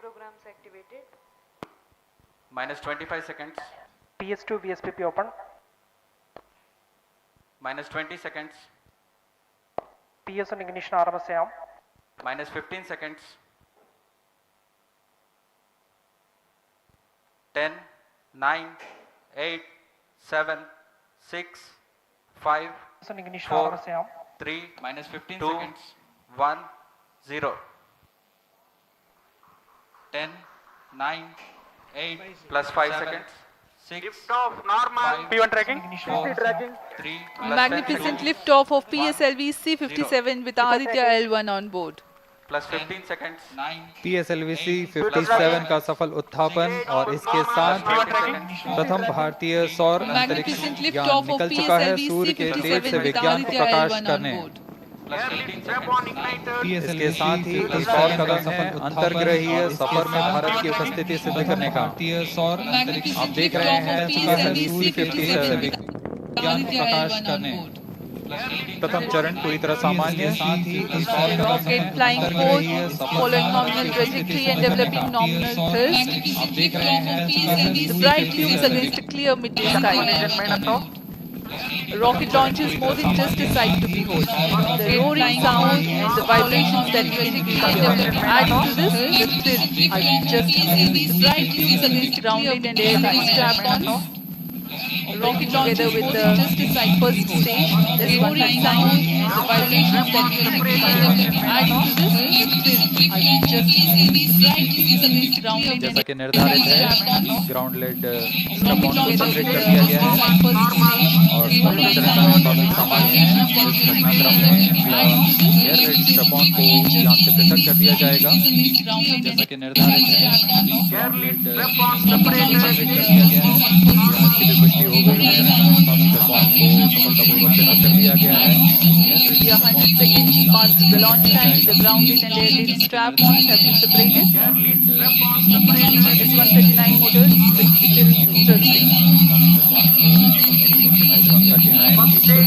programs activated. Minus 25 seconds. PS2 VSPP open. Minus 20 seconds. PS1 ignition RMS ചെയ്യാം. Minus 15 seconds. 10, 9, 8, 7, 6, 5, PS1 ignition 4, RMS ചെയ്യാം. 3, minus 15 2, seconds. 1, 0. 10, 9, 8, plus 5 seconds. 6, Lift off normal. P1 tracking. 4, 3, plus Magnificent 10 liftoff of PSLV-C57 with Aditya L1 on board. plus 15 seconds. 9, PSLV-C57 का सफल उत्थापन और इसके साथ प्रथम भारतीय सौर अंतरिक्ष Magnificent यान liftoff of निकल चुका है सूर्य के तेज से PSLV-C57 with विज्ञान को Aditya प्रकाश L1 on करने। board. plus 15 Strap seconds. on ignited. इसके साथ ही इस और कदम है अंतर्ग्रहीय सफर में भारत की उपस्थिति सिद्ध करने का। आप देख रहे हैं PSLV-C57 विज्ञान को प्रकाश करने। प्रथम चरण पूरी तरह सामान्य साथ ही इस और Rocket flying forth, following nominal trajectory and developing nominal thrust. आप देख रहे हैं The bright fumes against a clear midday sky. Rocket launch is more than just a sight to behold. The roaring sound and the vibrations that can be felt add to this the thrill. I just the bright fumes against grounded and airline strap-on. Rocket together with the first stage. This one has sound and the vibrations that can be felt add to this the thrill. I just the bright fumes against grounded and जैसा कि निर्धारित है ground lead strap on को separate कर दिया गया है और प्रथम चरण का मुताबिक सामान्य है। इस घटनाक्रम में एयर लेड स्ट्रैप ऑन को यहाँ से पृथक कर दिया जाएगा। जैसा कि निर्धारित है ग्राउंड लेड स्ट्रैप ऑन को सेपरेट कर दिया गया है। इसकी भी पुष्टि हो गई है। स्ट्रैप ऑन को सफलतापूर्वक पृथक कर दिया गया है। 100 seconds past the launch time, the grounded and air-lead strap-ons have been separated. S139 motors still thrusting.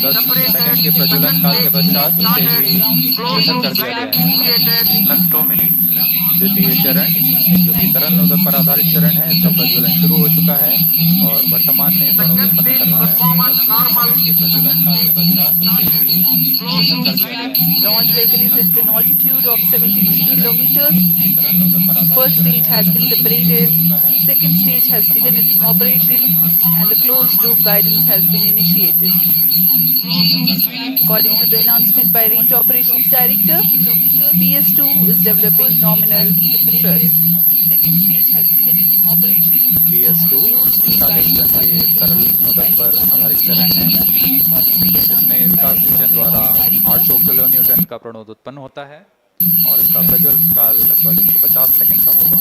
110 second के प्रज्वलन काल के पश्चात इसे भी पृथक कर दिया गया है। plus 2 minutes. द्वितीय चरण जो कि तरल नोजल पर आधारित चरण है, इसका प्रज्वलन शुरू हो चुका है और वर्तमान में प्रणोदन उत्पन्न कर रहा है। प्रज्वलन काल के पश्चात इसे भी पृथक कर दिया गया है। Launch vehicle is at an altitude of 73 kilometers. First stage has been separated. Second stage has begun its operation and the closed loop guidance has been initiated. According to the announcement by Range Operations Director, PS2 is developing nominal thrust. Second stage has begun its operation. PS2 40 ton के तरल nozzle पर आधारित चरण है। इसमें विकास engine द्वारा 800 kilo Newton का प्रणोद उत्पन्न होता है और इसका प्रज्वलन काल लगभग 150 सेकंड का होगा।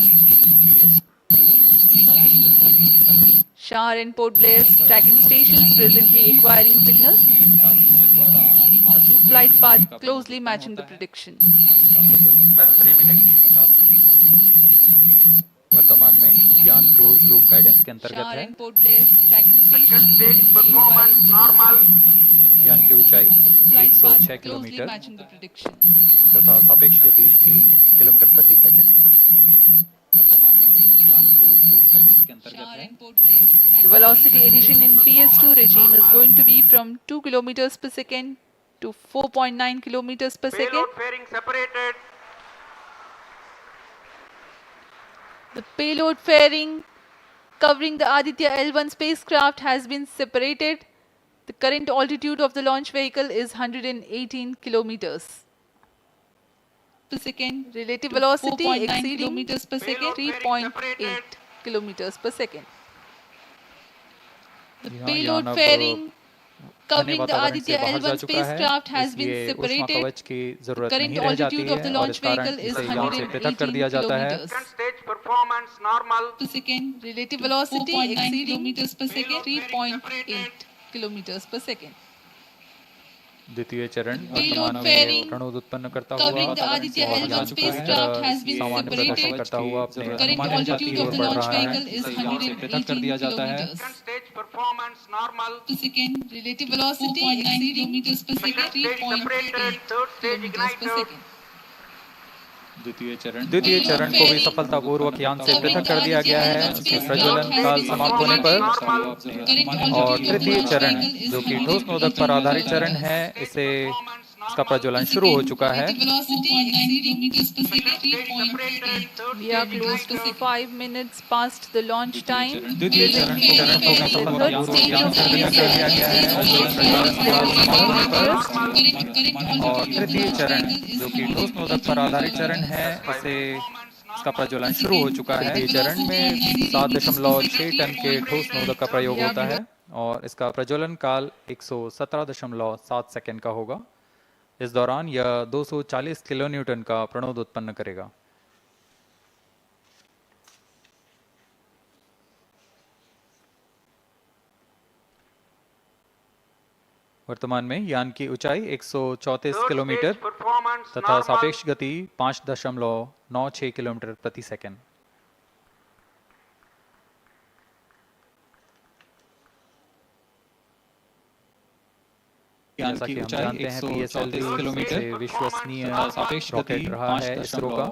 SHAR and Port Blair's tracking stations presently acquiring signals. Flight path closely matching the prediction. Plus 3 minutes. वर्तमान में यान क्लोज लूप गाइडेंस के अंतर्गत SHAR है। and Port Blair's tracking Second stations stage performance normal. यान की ऊंचाई flight 106 path closely kilometre matching the prediction. तथा सापेक्ष गति 3 किलोमीटर प्रति सेकंड। वर्तमान में यान क्लोज लूप गाइडेंस के अंतर्गत SHAR है। and Port Blair's tracking The velocity addition in PS2 regime is going to be from 2 kilometers per second to 4.9 kilometers per second. Payload fairing separated. The payload fairing covering the Aditya L1 spacecraft has been separated. The current altitude of the launch vehicle is 118 kilometers per second. Relative velocity exceeding kilometers per second, 3.8 kilometers per second. The यहाँ payload यान अब fairing अन्य covering the वातावरण से Aditya बाहर जा L1 चुका है, spacecraft has been इसलिए ऊष्मा separated. कवच की जरूरत Current नहीं रह जाती altitude of the है और launch इस कारण vehicle is इसे यान से पृथक कर 118 दिया जाता है। kilometers Second stage performance normal. per second. Relative velocity exceeding kilometers per second, 3.8 kilometers per second. द्वितीय चरण Payload वर्तमान fairing में प्रणोद उत्पन्न करता हुआ covering the वातावरण से Aditya बाहर जा L1 चुका है। spacecraft has been सामान्य प्रदर्शन separated. करता हुआ अपने Current अनुमानित गति altitude की of ओर the बढ़ launch रहा है। vehicle is इसे यहाँ से पृथक कर 118 दिया जाता है। kilometers Second stage performance normal. per second. Relative velocity exceeding kilometers per second, Second stage separated. 3.8 Third stage kilometers per ignited. second. द्वितीय चरण को भी सफलतापूर्वक यान से पृथक कर दिया गया है उसके प्रज्वलन काल समाप्त होने पर। और तृतीय चरण जो कि ठोस नोदक पर आधारित चरण है, इसका प्रज्वलन शुरू हो चुका है। We are close to 5 minutes past the launch time. द्वितीय चरण को भी सफलतापूर्वक यान से पृथक कर दिया गया है और तृतीय चरण जो कि ठोस नोदक पर आधारित चरण है, इसका प्रज्वलन शुरू हो चुका है। चरण में 7.6 टन के ठोस नोदक का प्रयोग होता है और इसका प्रज्वलन काल 117.7 सेकंड का होगा। इस दौरान यह 240 किलोन्यूटन का प्रणोद उत्पन्न करेगा। वर्तमान में यान की ऊंचाई 134 किलोमीटर तथा सापेक्ष गति 5.96 किलोमीटर प्रति सेकंड। जैसा कि हम जानते हैं PSLV से विश्वसनीय सापेक्ष रॉकेट रहा है इसरो का,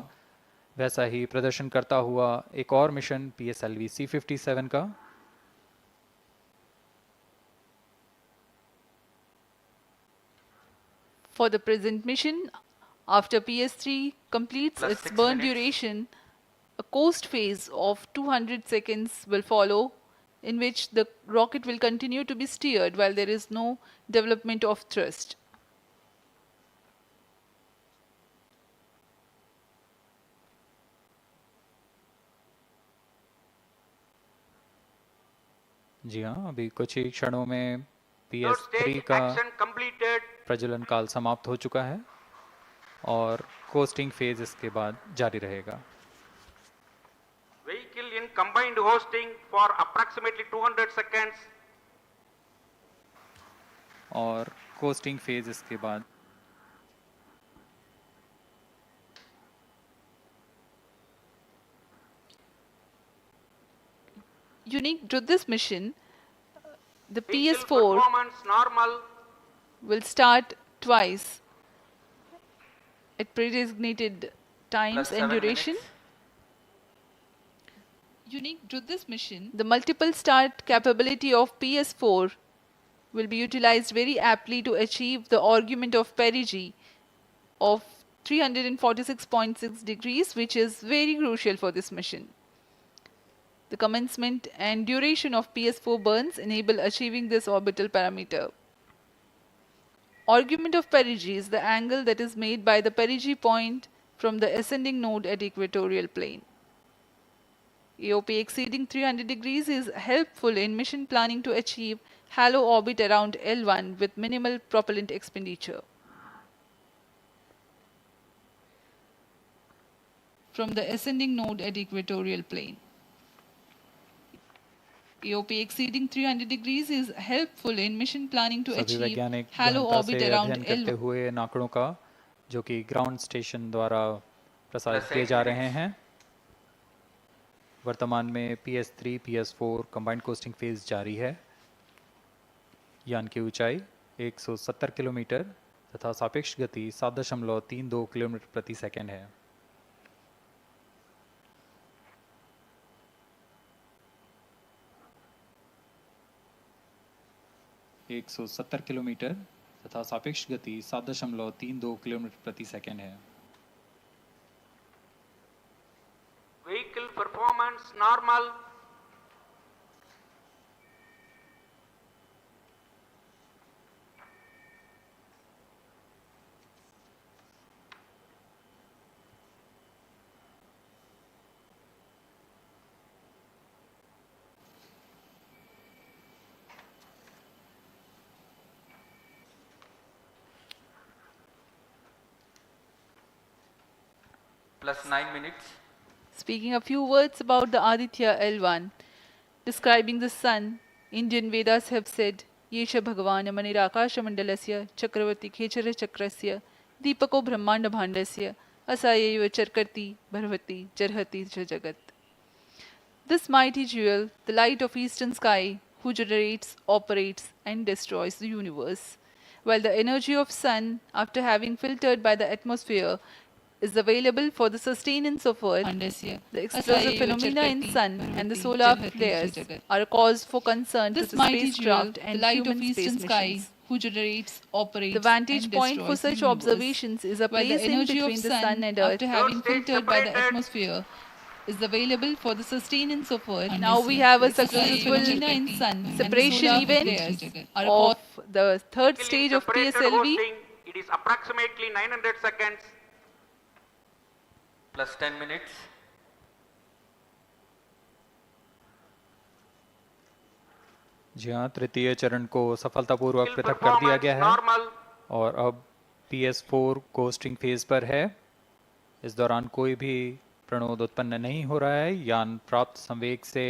वैसा ही प्रदर्शन करता हुआ एक और मिशन PSLV-C57 का। For the present mission, after PS3 completes Plus its 6 burn minutes. duration, a coast phase of 200 seconds will follow, in which the rocket will continue to be steered while there is no development of thrust. जी हाँ, अभी कुछ ही क्षणों में Third PS3 stage का action completed. प्रज्वलन काल समाप्त हो चुका है और कोस्टिंग फेज इसके बाद जारी रहेगा। Vehicle in combined hosting for approximately 200 seconds. और कोस्टिंग फेज इसके बाद Unique to this mission, the Vehicle PS4 performance normal. will start twice at pre-designated times Plus and 7 duration. minutes. Unique to this mission, the multiple start capability of PS4 will be utilized very aptly to achieve the argument of perigee of 346.6 degrees, which is very crucial for this mission. The commencement and duration of PS4 burns enable achieving this orbital parameter. Argument of perigee is the angle that is made by the perigee point from the ascending node at equatorial plane. AOP exceeding 300 degrees is helpful in mission planning to achieve halo orbit around L1 with minimal propellant expenditure. From the ascending node at equatorial plane. AOP exceeding 300 degrees is helpful in mission planning to सभी achieve वैज्ञानिक halo गहनता orbit से around अध्ययन करते L1. हुए इन आंकड़ों का जो कि ग्राउंड स्टेशन द्वारा प्रसारित Plus किए 8 जा minutes. रहे हैं। वर्तमान में PS3 PS4 combined costing phase जारी है। यान की ऊंचाई 170 किलोमीटर तथा सापेक्ष गति 7.32 किलोमीटर प्रति सेकंड है। एक 170 किलोमीटर तथा सापेक्ष गति 7.32 किलोमीटर प्रति सेकंड है। Vehicle performance normal. Plus 9 minutes. Speaking a few words about the Aditya L1, describing the sun, Indian Vedas have said, Yesha Bhagavan Manirakasha Mandalasya Chakravarti Khechara Chakrasya Deepako Brahmanda Bhandasya Asayeva Charkarti Bharvati Jarhati Jagat. This mighty jewel, the light of eastern sky, who generates, operates and destroys the universe, while the energy of sun, after having filtered by the atmosphere, is available for the sustenance of Earth. The explosive phenomena in Sun and the solar flares are a cause for concern to the spacecraft and human space missions. The vantage point for such observations is a place in between the Sun and Earth. Having filtered by the atmosphere is available for the sustenance of Earth. Now we have a successful separation event of the third stage of PSLV. It is approximately 900 seconds. Plus 10 minutes. जी हाँ, तृतीय चरण को सफलतापूर्वक पृथक कर दिया गया है और अब PS4 कोस्टिंग फेज पर है। इस दौरान कोई भी प्रणोद उत्पन्न नहीं हो रहा है। यान प्राप्त संवेग से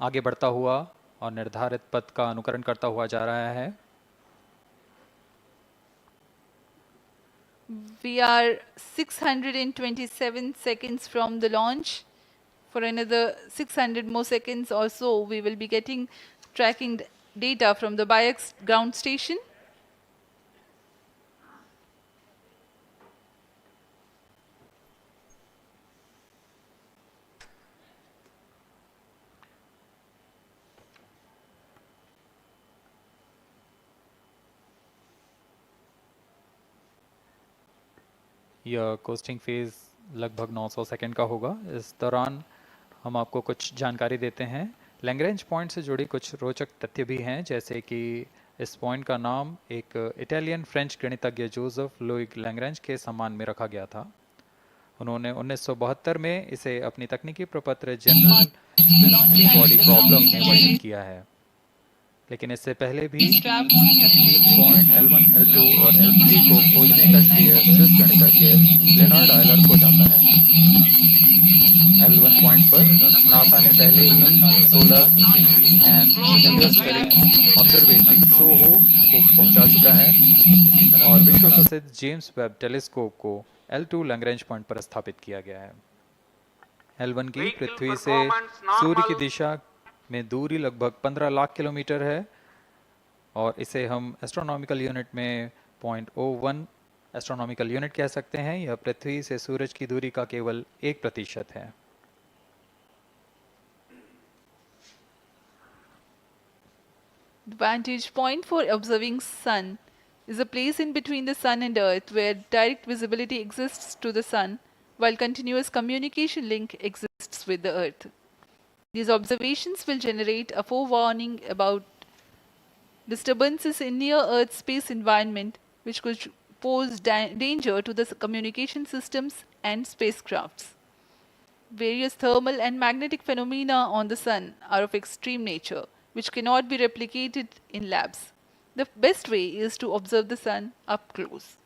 आगे बढ़ता हुआ और निर्धारित पथ का अनुकरण करता हुआ जा रहा है। We are 627 seconds from the launch. For another 600 more seconds or so, we will be tracking data from the BIAX ground station. यह कोस्टिंग फेज लगभग 900 सेकंड का होगा। इस दौरान हम आपको कुछ जानकारी देते हैं। लैग्रेंज पॉइंट से जुड़ी कुछ रोचक तथ्य भी हैं, जैसे कि इस पॉइंट का नाम एक इटालियन फ्रेंच गणितज्ञ जोसेफ लुइग लैग्रेंज के सम्मान में रखा गया था। उन्होंने 1972 में इसे अपनी तकनीकी प्रपत्र जनरल थ्री बॉडी प्रॉब्लम में वर्णित किया है, लेकिन इससे पहले भी पॉइंट L1, L2 और L3 को खोजने का श्रेय स्विस गणितज्ञ लेनार्ड आयलर को जाता है। L1 पॉइंट पर नासा ने पहले ही सोलर एंड हेलियोस्फेरिक ऑब्जर्वेटरी सोहो को पहुंचा चुका है और विश्व प्रसिद्ध जेम्स वेब टेलीस्कोप को L2 लैग्रेंज पॉइंट पर स्थापित किया गया है। L1 की पृथ्वी से सूर्य की दिशा में दूरी लगभग 15 लाख किलोमीटर है और इसे हम एस्ट्रोनॉमिकल यूनिट में 0.01 एस्ट्रोनॉमिकल यूनिट कह सकते हैं। यह पृथ्वी से सूरज की दूरी का केवल 1% है। The vantage point for observing Sun is a place in between the Sun and Earth where direct visibility exists to the Sun while continuous communication link exists with the Earth. These observations will generate a forewarning about disturbances in near-Earth space environment which could pose danger to the communication systems and spacecrafts. Various thermal and magnetic phenomena on the Sun are of extreme nature, which cannot be replicated in labs. The best way is to observe the Sun up close.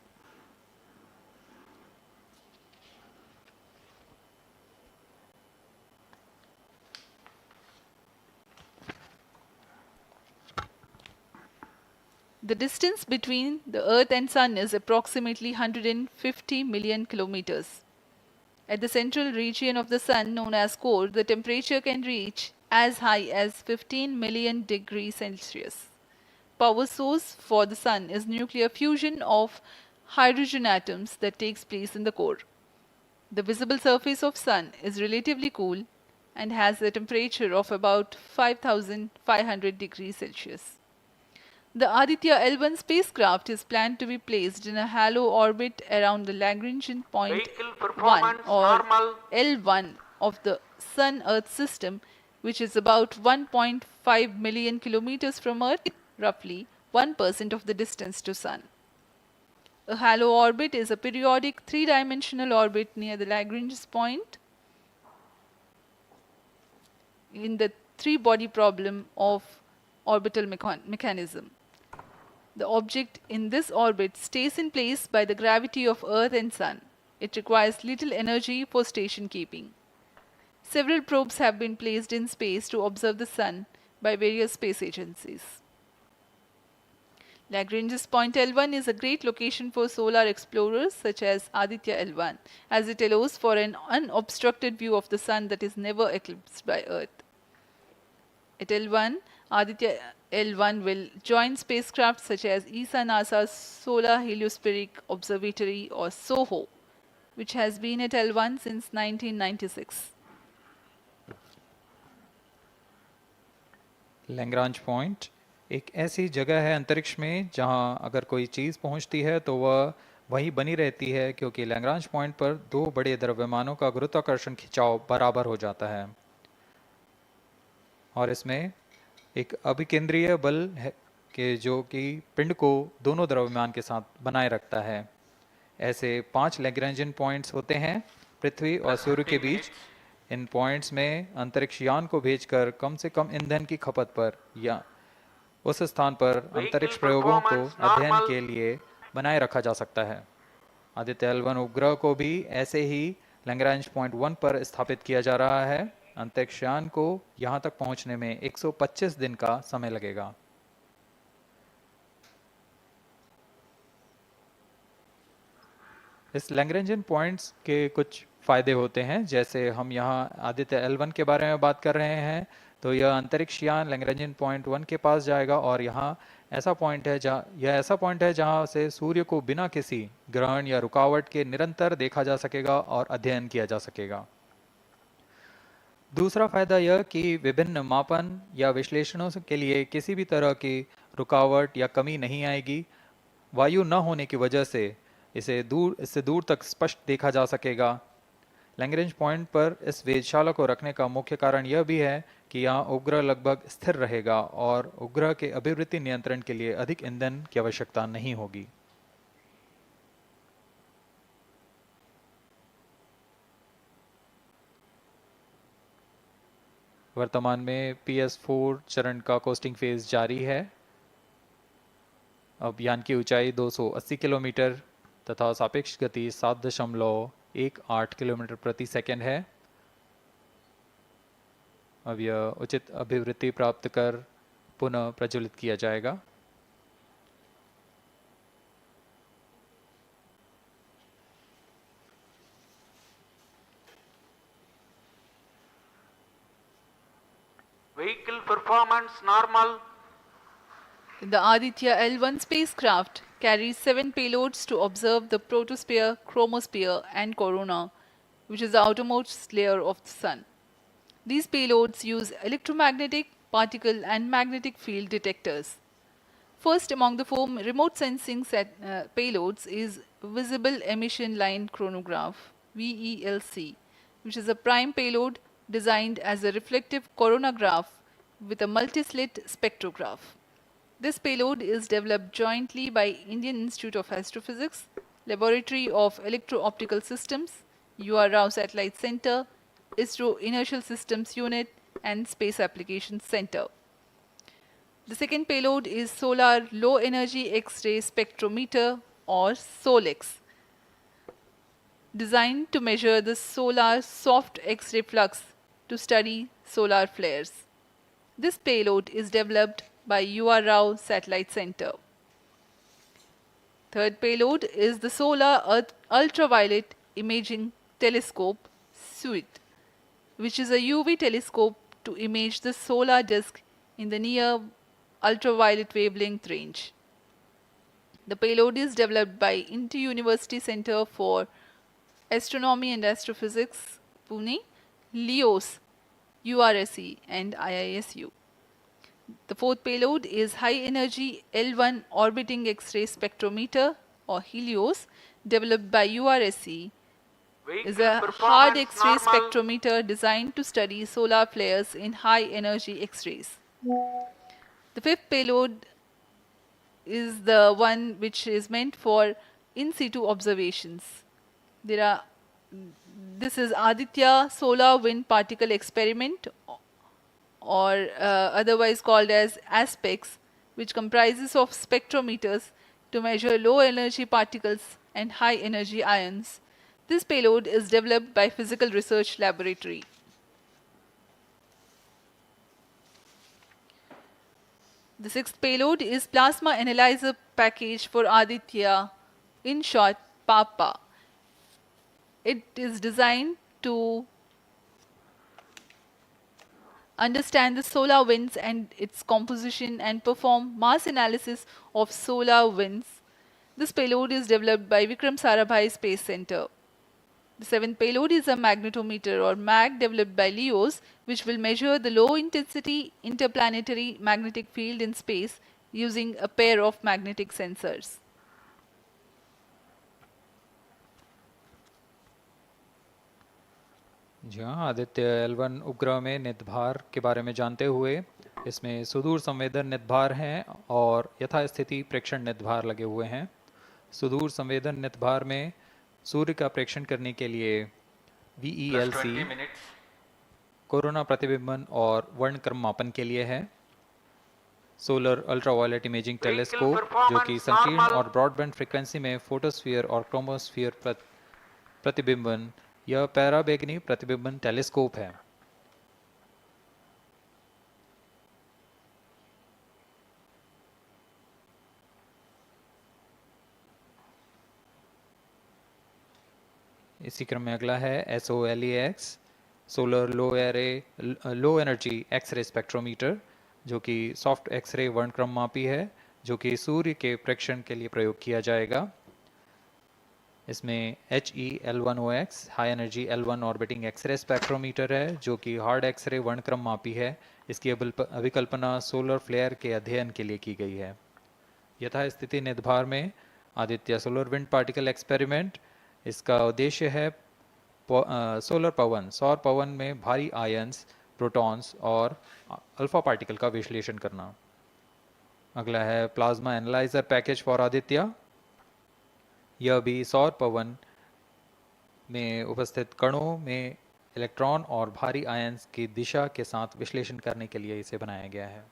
The distance between the Earth and Sun is approximately 150 million kilometers. At the central region of the Sun, known as core, the temperature can reach as high as 15 million degrees Celsius. Power source for the Sun is nuclear fusion of hydrogen atoms that takes place in the core. The visible surface of Sun is relatively cool and has a temperature of about 5,500 degrees Celsius. The Aditya L1 spacecraft is planned to be placed in a halo orbit around the Lagrangian point 1 or L1 of the Sun-Earth system, which is about 1.5 million kilometers from Earth, roughly 1% of the distance to Sun. A halo orbit is a periodic three-dimensional orbit near the Lagrange point in the three-body problem of orbital mechanism. The object in this orbit stays in place by the gravity of Earth and Sun. It requires little energy for station keeping. Several probes have been placed in space to observe the Sun by various space agencies. Lagrange's point L1 is a great location for solar explorers such as Aditya L1, as it allows for an unobstructed view of the Sun that is never eclipsed by Earth. At L1, Aditya L1 will join spacecraft such as ESA NASA's Solar Heliospheric Observatory or SOHO which has been at L1 since 1996. Lagrange point एक ऐसी जगह है अंतरिक्ष में जहां अगर कोई चीज़ पहुंचती है तो वह वहीं बनी रहती है, क्योंकि लैग्रांज पॉइंट पर दो बड़े द्रव्यमानों का गुरुत्वाकर्षण खिंचाव बराबर हो जाता है और इसमें एक अभिकेंद्रीय बल है कि जो कि पिंड को दोनों द्रव्यमान के साथ बनाए रखता है। ऐसे 5 लैग्रेंजियन पॉइंट्स होते हैं पृथ्वी और सूर्य के बीच। इन पॉइंट्स में अंतरिक्ष यान को भेजकर कम से कम ईंधन की खपत पर या उस स्थान पर अंतरिक्ष प्रयोगों को अध्ययन के लिए बनाए रखा जा सकता है। आदित्य L1 उपग्रह को भी ऐसे ही लैग्रांज पॉइंट 1 पर स्थापित किया जा रहा है। अंतरिक्ष यान को यहां तक पहुंचने में 125 दिन का समय लगेगा। इस लैग्रेंजियन पॉइंट्स के कुछ फ़ायदे होते हैं, जैसे हम यहाँ आदित्य L1 के बारे में बात कर रहे हैं तो यह अंतरिक्ष यान लैग्रेंजियन पॉइंट 1 के पास जाएगा और यह ऐसा पॉइंट है जहाँ से सूर्य को बिना किसी ग्रहण या रुकावट के निरंतर देखा जा सकेगा और अध्ययन किया जा सकेगा। दूसरा फायदा यह कि विभिन्न मापन या विश्लेषणों के लिए किसी भी तरह की रुकावट या कमी नहीं आएगी। वायु न होने की वजह से इससे दूर तक स्पष्ट देखा जा सकेगा। लैग्रेंज पॉइंट पर इस वेधशाला को रखने का मुख्य कारण यह भी है कि यहाँ उपग्रह लगभग स्थिर रहेगा और उपग्रह के अभिवृत्ति नियंत्रण के लिए अधिक ईंधन की आवश्यकता नहीं होगी। वर्तमान में PS4 चरण का कोस्टिंग फेज जारी है। अब यान की ऊंचाई 280 किलोमीटर तथा सापेक्ष गति 7.18 किलोमीटर प्रति सेकंड है। अब यह उचित अभिवृत्ति प्राप्त कर पुनः प्रज्वलित किया जाएगा। Vehicle performance normal. The Aditya L1 spacecraft carries 7 payloads to observe the protosphere, chromosphere and corona, which is the outermost layer of the Sun. These payloads use electromagnetic, particle and magnetic field detectors. First among the 4 remote sensing payloads is Visible Emission Line Chronograph (VELC), which is a prime payload designed as a reflective coronagraph with a multi-slit spectrograph. This payload is developed jointly by Indian Institute of Astrophysics, Laboratory of Electro-Optical Systems, UR Rao Satellite Center, ISRO Inertial Systems Unit and Space Applications Center. The second payload is Solar Low Energy X-ray Spectrometer or SOLEX, designed to measure the solar soft X-ray flux to study solar flares. This payload is developed by UR Rao Satellite Center. Third payload is the Solar Earth Ultraviolet Imaging Telescope SUIT, which is a UV telescope to image the solar disk in the near ultraviolet wavelength range. The payload is developed by Inter-University Center for Astronomy and Astrophysics, Pune, LEOS, URSE and IISU. The fourth payload is High Energy L1 Orbiting X-ray Spectrometer or HELIOS, developed by URSE. Is a hard X-ray spectrometer designed to study solar flares in high energy X-rays. The fifth payload is the one which is meant for in situ observations. This is Aditya Solar Wind Particle Experiment, or otherwise called as ASPEX, which comprises of spectrometers to measure low energy particles and high energy ions. This payload is developed by Physical Research Laboratory. The sixth payload is Plasma Analyzer Package for Aditya, in short PAPA. It is designed to understand the solar winds and its composition and perform mass analysis of solar winds. This payload is developed by Vikram Sarabhai Space Center. The seventh payload is a magnetometer or MAG developed by LEOS, which will measure the low intensity interplanetary magnetic field in space using a pair of magnetic sensors. जी हाँ, Aditya L1 उपग्रह में नितभार के बारे में जानते हुए इसमें सुदूर संवेदन नितभार हैं और यथास्थिति प्रेक्षण नितभार लगे हुए हैं। सुदूर संवेदन नितभार में सूर्य का प्रेक्षण करने के लिए VELC कोरोना प्रतिबिंबन और वर्णक्रम मापन के लिए है। सोलर अल्ट्रावायलेट इमेजिंग टेलीस्कोप जो कि संकीर्ण और ब्रॉडबैंड फ्रीक्वेंसी में फोटोस्फीयर और क्रोमोस्फीयर प्रतिबिंबन यह पैराबैंगनी प्रतिबिंबन टेलीस्कोप है। इसी क्रम में अगला है SOLEX solar low energy X-ray spectrometer जो कि सॉफ्ट एक्सरे वर्णक्रम मापी है जो कि सूर्य के प्रेक्षण के लिए प्रयोग किया जाएगा। इसमें HE-L1OX high energy L1 orbiting X-ray spectrometer है जो कि हार्ड एक्सरे वर्णक्रम मापी है। इसकी अभिकल्पना सोलर फ्लेयर के अध्ययन के लिए की गई है। यथास्थिति नितभार में Aditya solar wind particle experiment, इसका उद्देश्य है सोलर पवन सौर पवन में भारी आयंस, प्रोटॉन्स और अल्फा पार्टिकल का विश्लेषण करना। अगला है plasma analyser package for Aditya. यह भी सौर पवन में उपस्थित कणों में इलेक्ट्रॉन और भारी आयंस की दिशा के साथ विश्लेषण करने के लिए इसे बनाया गया है।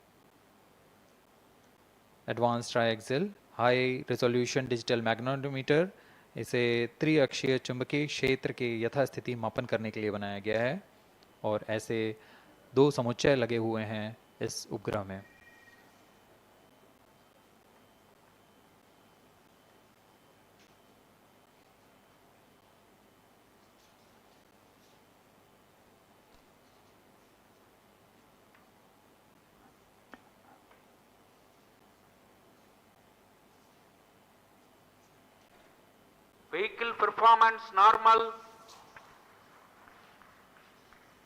Advance triaxial high resolution digital magnetometer, इसे त्रिअक्षीय चुंबकीय क्षेत्र के यथास्थिति मापन करने के लिए बनाया गया है और ऐसे 2 समुच्चय लगे हुए हैं इस उपग्रह में। Vehicle performance normal.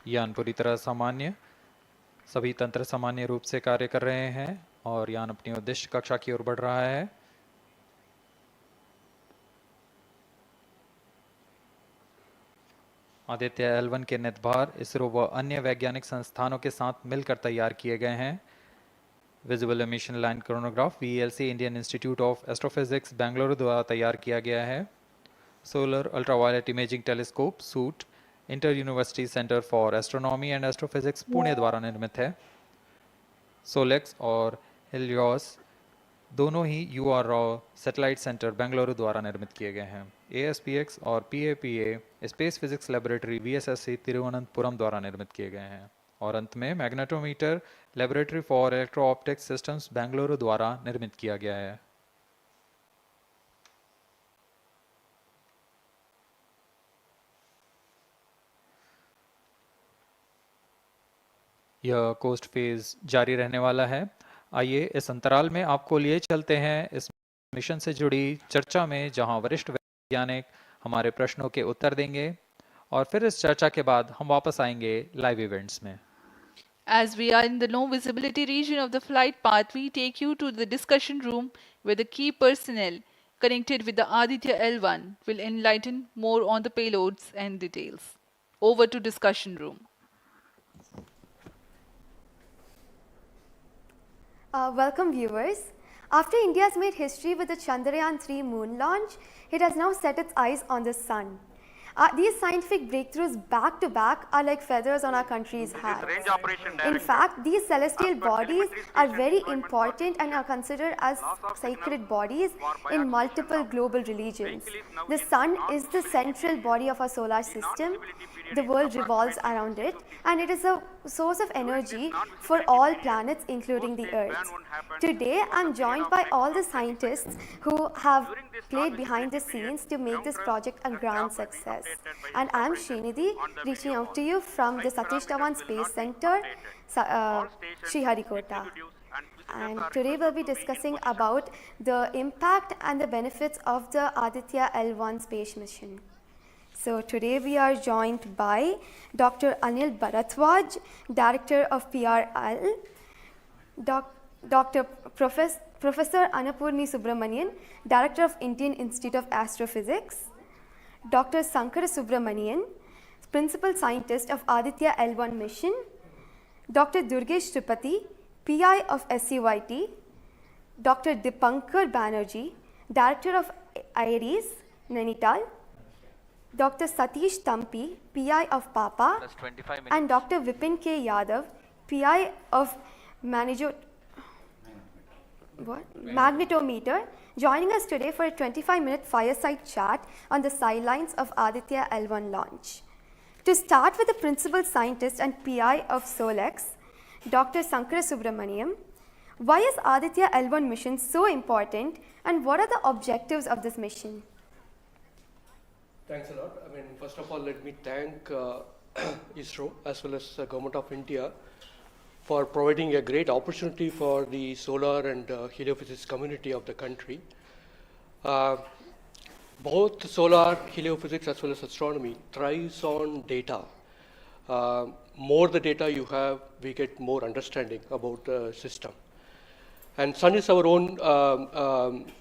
यान पूरी तरह सामान्य, सभी तंत्र सामान्य रूप से कार्य कर रहे हैं और यान अपनी उद्दिष्ट कक्षा की ओर बढ़ रहा है। आदित्य L1 के नितभार इसरो व अन्य वैज्ञानिक संस्थानों के साथ मिलकर तैयार किए गए हैं। Visible emission line coronagraph VELC Indian institute of astrophysics Bengaluru द्वारा तैयार किया गया है। Solar ultraviolet imaging telescope suit inter university centre for astronomy and astrophysics Pune द्वारा निर्मित है। सोलेक्स और हेलियोस दोनों ही UR सैटेलाइट सेंटर बेंगलुरु द्वारा निर्मित किए गए हैं। ASPX और PAPA space physics laboratory VSSC Thiruvananthapuram द्वारा निर्मित किए गए हैं। और अंत में magnetometer laboratory for electro optics systems Bengaluru द्वारा निर्मित किया गया है। यह कोस्ट फेज जारी रहने वाला है। आइए इस अंतराल में आपको लिए चलते हैं इस मिशन से जुड़ी चर्चा में, जहां वरिष्ठ वैज्ञानिक हमारे प्रश्नों के उत्तर देंगे और फिर इस चर्चा के बाद हम वापस आएंगे लाइव इवेंट्स में। As we are in the low visibility region of the flight path, we take you to the discussion room where the key personnel connected with the Aditya L1 will enlighten more on the payloads and details. Over to discussion room. Welcome viewers. After India has made history with the Chandrayaan-3 moon launch, it has now set its eyes on the sun. These scientific breakthroughs back to back are like feathers on our country's hat. Range operation In director. fact, these celestial As per bodies telemetry are station very appointment important and are considered as Loss of sacred signal bodies for in biaxial multiple shutdown. global religions. Vehicle is now The in sun is the non-visibility central period. body of our solar The system. non-visibility period The is world revolves approximately around it 250 and it is a source of energy non-visibility for all period, planets including the post-phase Earth. ban won't happen Today for I'm the period joined of by time all of the 20 scientists seconds. who have During this played behind the non-visibility scenes to period, make this ground project a truth grand and staff will be success. updated by And I'm operators Srinidhi, on the reaching video out to you from the Flight Satish parameters Dhawan will Space not be Center, updated. All stations, Sriharikota. executives and visitors And are today we'll be requested to discussing in position. about the impact and the benefits of the Aditya L1 space mission. So today we are joined by Dr. Anil Bharatwaj, Director of PRL, Professor Annapurni Subramanian, Director of Indian Institute of Astrophysics, Dr. Sankara Subramanian, Principal Scientist of Aditya L1 mission, Dr. Durgesh Tripati, PI of SCYT, Dr. Dipankar Banerjee, Director of IRIS, Nainital, Dr. Satish Tampi, PI of PAPA, Plus 25 minutes. and Dr. Vipin K. Yadav, PI of Magnetometer, joining us today for a 25-minute fireside chat on the sidelines of Aditya L1 launch. To start with the Principal Scientist and PI of SOLEX, Dr. Sankara Subramaniam, why is Aditya L1 mission so important and what are the objectives of this mission? Thanks a lot. First of all, let me thank ISRO as well as the Government of India for providing a great opportunity for the solar and heliophysics community of the country. Both solar, heliophysics as well as astronomy thrives on data. More the data you have, we get more understanding about the system. And Sun is our own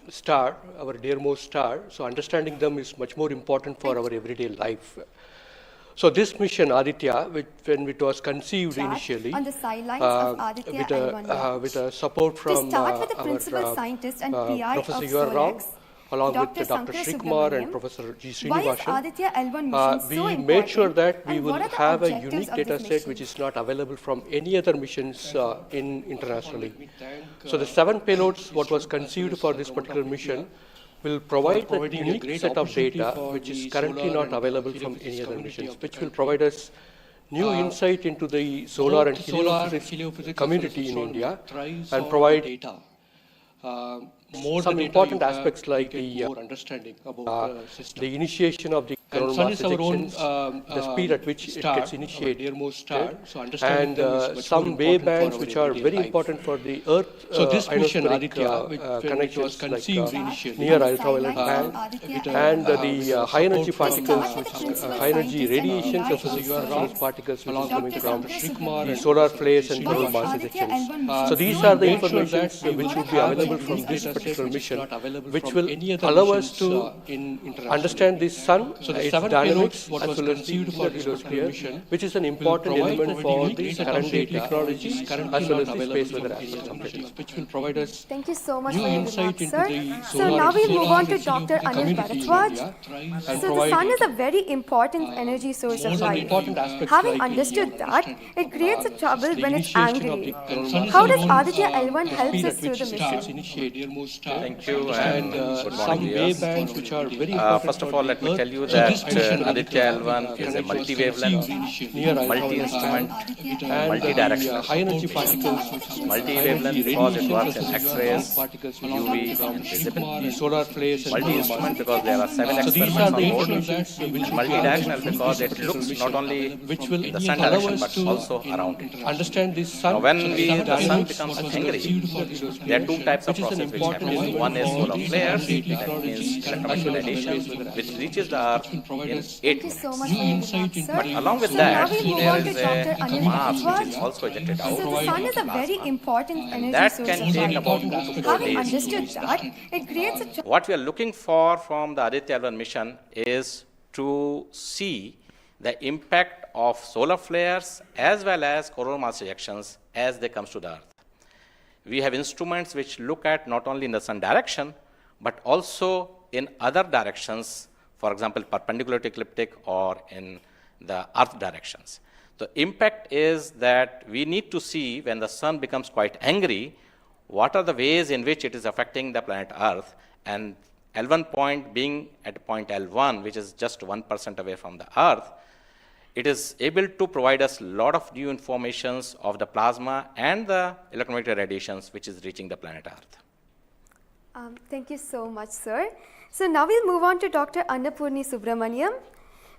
star, our dearmost star, so understanding them is much more important for our everyday life. So this mission, Aditya, when it was conceived initially, on the sidelines of Aditya L1 with a support from Principal Scientist and PI Professor of Rao, SOLEX, along Dr. with Dr. Sankara Srikumar and Subramaniam, Professor G. why is Srinivasan, Aditya L1 mission so we important made sure that we and will what are the have a objectives unique of data this set mission? which is not available from any other missions internationally. So the 7 payloads what was conceived for this particular mission will provide a unique set of data which is currently not available from any other missions, which will provide us new insight into the solar and heliophysics community in India and provide data. Some important aspects like the initiation of the coronal mass ejections, the speed at which it gets initiated, and some wavebands which are very important for the Earth ionospheric connections like near ultraviolet band and the high energy particles, high energy radiations of those particles which is coming from the solar flares and coronal mass ejections. So these are the information which will be available from this particular mission, which will allow us to understand the sun, its dynamics, as well as the heliosphere, which is an important element for the current day technology, as well as the space weather aspects, which will provide us Thank you so much for your remarks, sir. So now we'll move on to Dr. Anil Bharatwaj. So the sun is a very important energy source of life. Having understood that, it creates a trouble when it's angry. How does Aditya L1 helps us through the mission? Thank you and good morning, viewers. Which are very important First of all, let me tell you that Aditya L1 is a multi-wavelength, multi-instrument, multi-directional. high energy particles, Multi-wavelength because it works in X-rays, UV, and visible. solar flares, Multi-instrument because there are 7 experiments on board. Multi-directional because it looks not only in the sun direction but also around it. understand this sun. Now, when the sun becomes angry, there are 2 types of processes which happen. One is solar flares, that means electromagnetic radiation, which reaches the Earth in 8 Thank you minutes. so much for your remarks, sir. But along with So that, now we move there on to is Dr. a Anil mass which Bharatwaj. is also ejected out. So the sun is a very important energy That source can of take life. about 2 to 4 Having days. understood that, it creates a What we are looking for from the Aditya L1 mission is to see the impact of solar flares as well as coronal mass ejections as they come to the Earth. We have instruments which look at not only in the sun direction, but also in other directions, for example, perpendicular to ecliptic or in the Earth directions. The impact is that we need to see when the sun becomes quite angry, what are the ways in which it is affecting the planet Earth, and L1 point being at point L1, which is just 1% away from the Earth, it is able to provide us a lot of new informations of the plasma and the electromagnetic radiations which is reaching the planet Earth. Thank you so much, sir. So now we'll move on to Dr. Annapurni Subramaniam.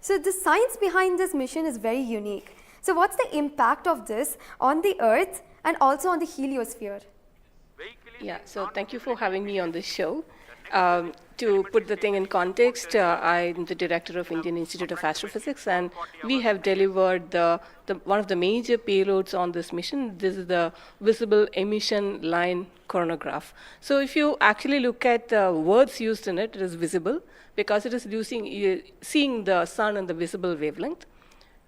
So the science behind this mission is very unique. So what's the impact of this on the Earth and also on the heliosphere? Yeah, so thank you for having me on this show. To put the thing in context, I'm the director of Indian Institute of Astrophysics, and we have delivered one of the major payloads on this mission. This is the visible emission line coronagraph. So if you actually look at the words used in it, it is visible because it is seeing the sun and the visible wavelength.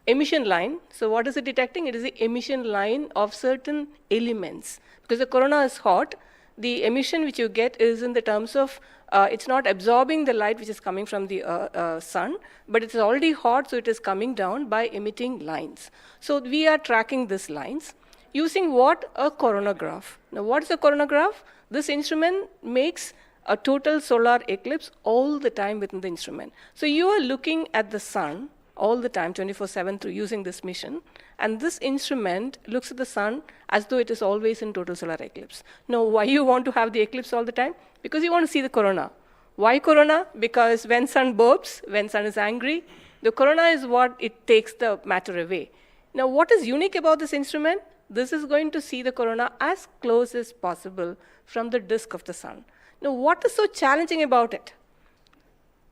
Emission line, so what is it detecting? It is the emission line of certain elements. Because the corona is hot, the emission which you get is in the terms of, it's not absorbing the light which is coming from the sun, but it's already hot, so it is coming down by emitting lines. So we are tracking these lines using what? A coronagraph. Now what is a coronagraph? This instrument makes a total solar eclipse all the time within the instrument. So you are looking at the sun all the time, 24/7 through using this mission. And this instrument looks at the sun as though it is always in total solar eclipse. Now, why you want to have the eclipse all the time? Because you want to see the corona. Why corona? Because when sun burps, when sun is angry, the corona is what it takes the matter away. Now, what is unique about this instrument? This is going to see the corona as close as possible from the disk of the sun. Now, what is so challenging about it?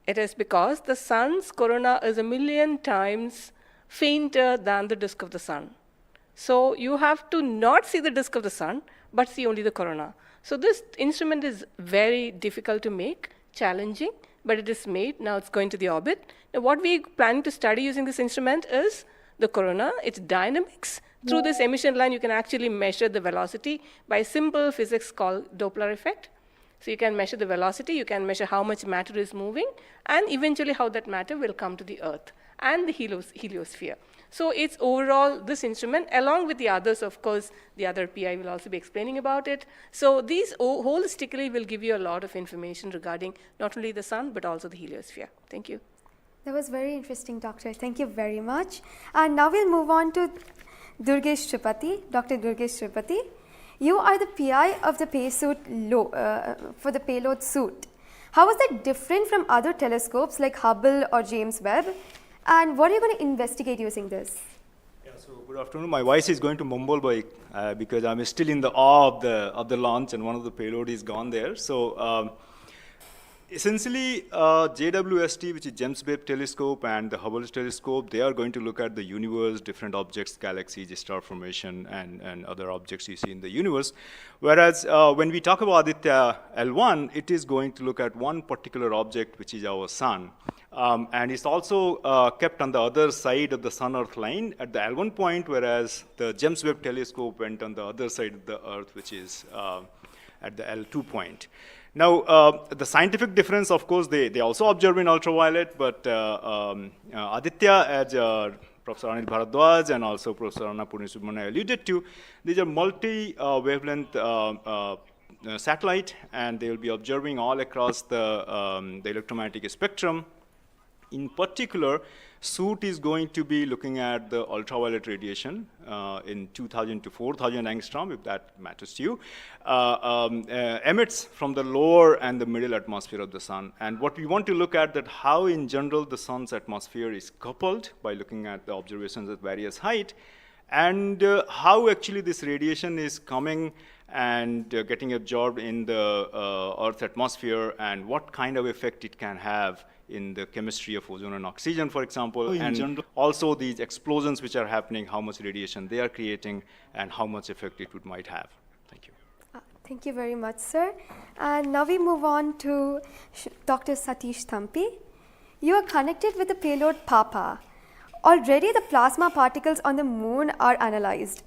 It is because the sun's corona is 1,000,000 times fainter than the disk of the sun. So you have to not see the disk of the sun, but see only the corona. So this instrument is very difficult to make, challenging, but it is made. Now it's going to the orbit. Now what we're planning to study using this instrument is the corona, its dynamics. Through this emission line, you can actually measure the velocity by simple physics called Doppler effect. So you can measure the velocity, you can measure how much matter is moving, and eventually how that matter will come to the Earth and the heliosphere. So it's overall this instrument, along with the others, of course, the other PI will also be explaining about it. So these holistically will give you a lot of information regarding not only the sun, but also the heliosphere. Thank you. That was very interesting, Doctor. Thank you very much. And now we'll move on to Durgesh Tripathi, Dr. Durgesh Tripathi. You are the PI of the for the payload suit. How is that different from other telescopes like Hubble or James Webb? And what are you going to investigate using this? Yeah, so good afternoon. My voice is going to mumble because I'm still in the awe of the launch, and one of the payload is gone there. So essentially, JWST, which is James Webb Telescope, and the Hubble Telescope, they are going to look at the universe, different objects, galaxies, star formation, and other objects you see in the universe. Whereas when we talk about Aditya L1, it is going to look at one particular object, which is our sun. And it's also kept on the other side of the Sun-Earth line at the L1 point, whereas the James Webb Telescope went on the other side of the Earth, which is at the L2 point. Now, the scientific difference, of course, they also observe in ultraviolet, but Aditya, as Professor Anil Bharadwaj and also Professor Anna Purnisubramanian alluded to, these are multi-wavelength satellite, and they will be observing all across the electromagnetic spectrum. In particular, suit is going to be looking at the ultraviolet radiation in 2000 to 4000 angstrom, if that matters to you, emits from the lower and the middle atmosphere of the sun. And what we want to look at that how in general the sun's atmosphere is coupled by looking at the observations at various height, and how actually this radiation is coming and getting absorbed in the Earth's atmosphere, and what kind of effect it can have in the chemistry of ozone and oxygen, for example, and also these explosions which are happening, how much radiation they are creating, and how much effect it might have. Thank you. Thank you very much, sir. And now we move on to Dr. Satish Thampi. You are connected with the payload PAPA. Already the plasma particles on the moon are analyzed.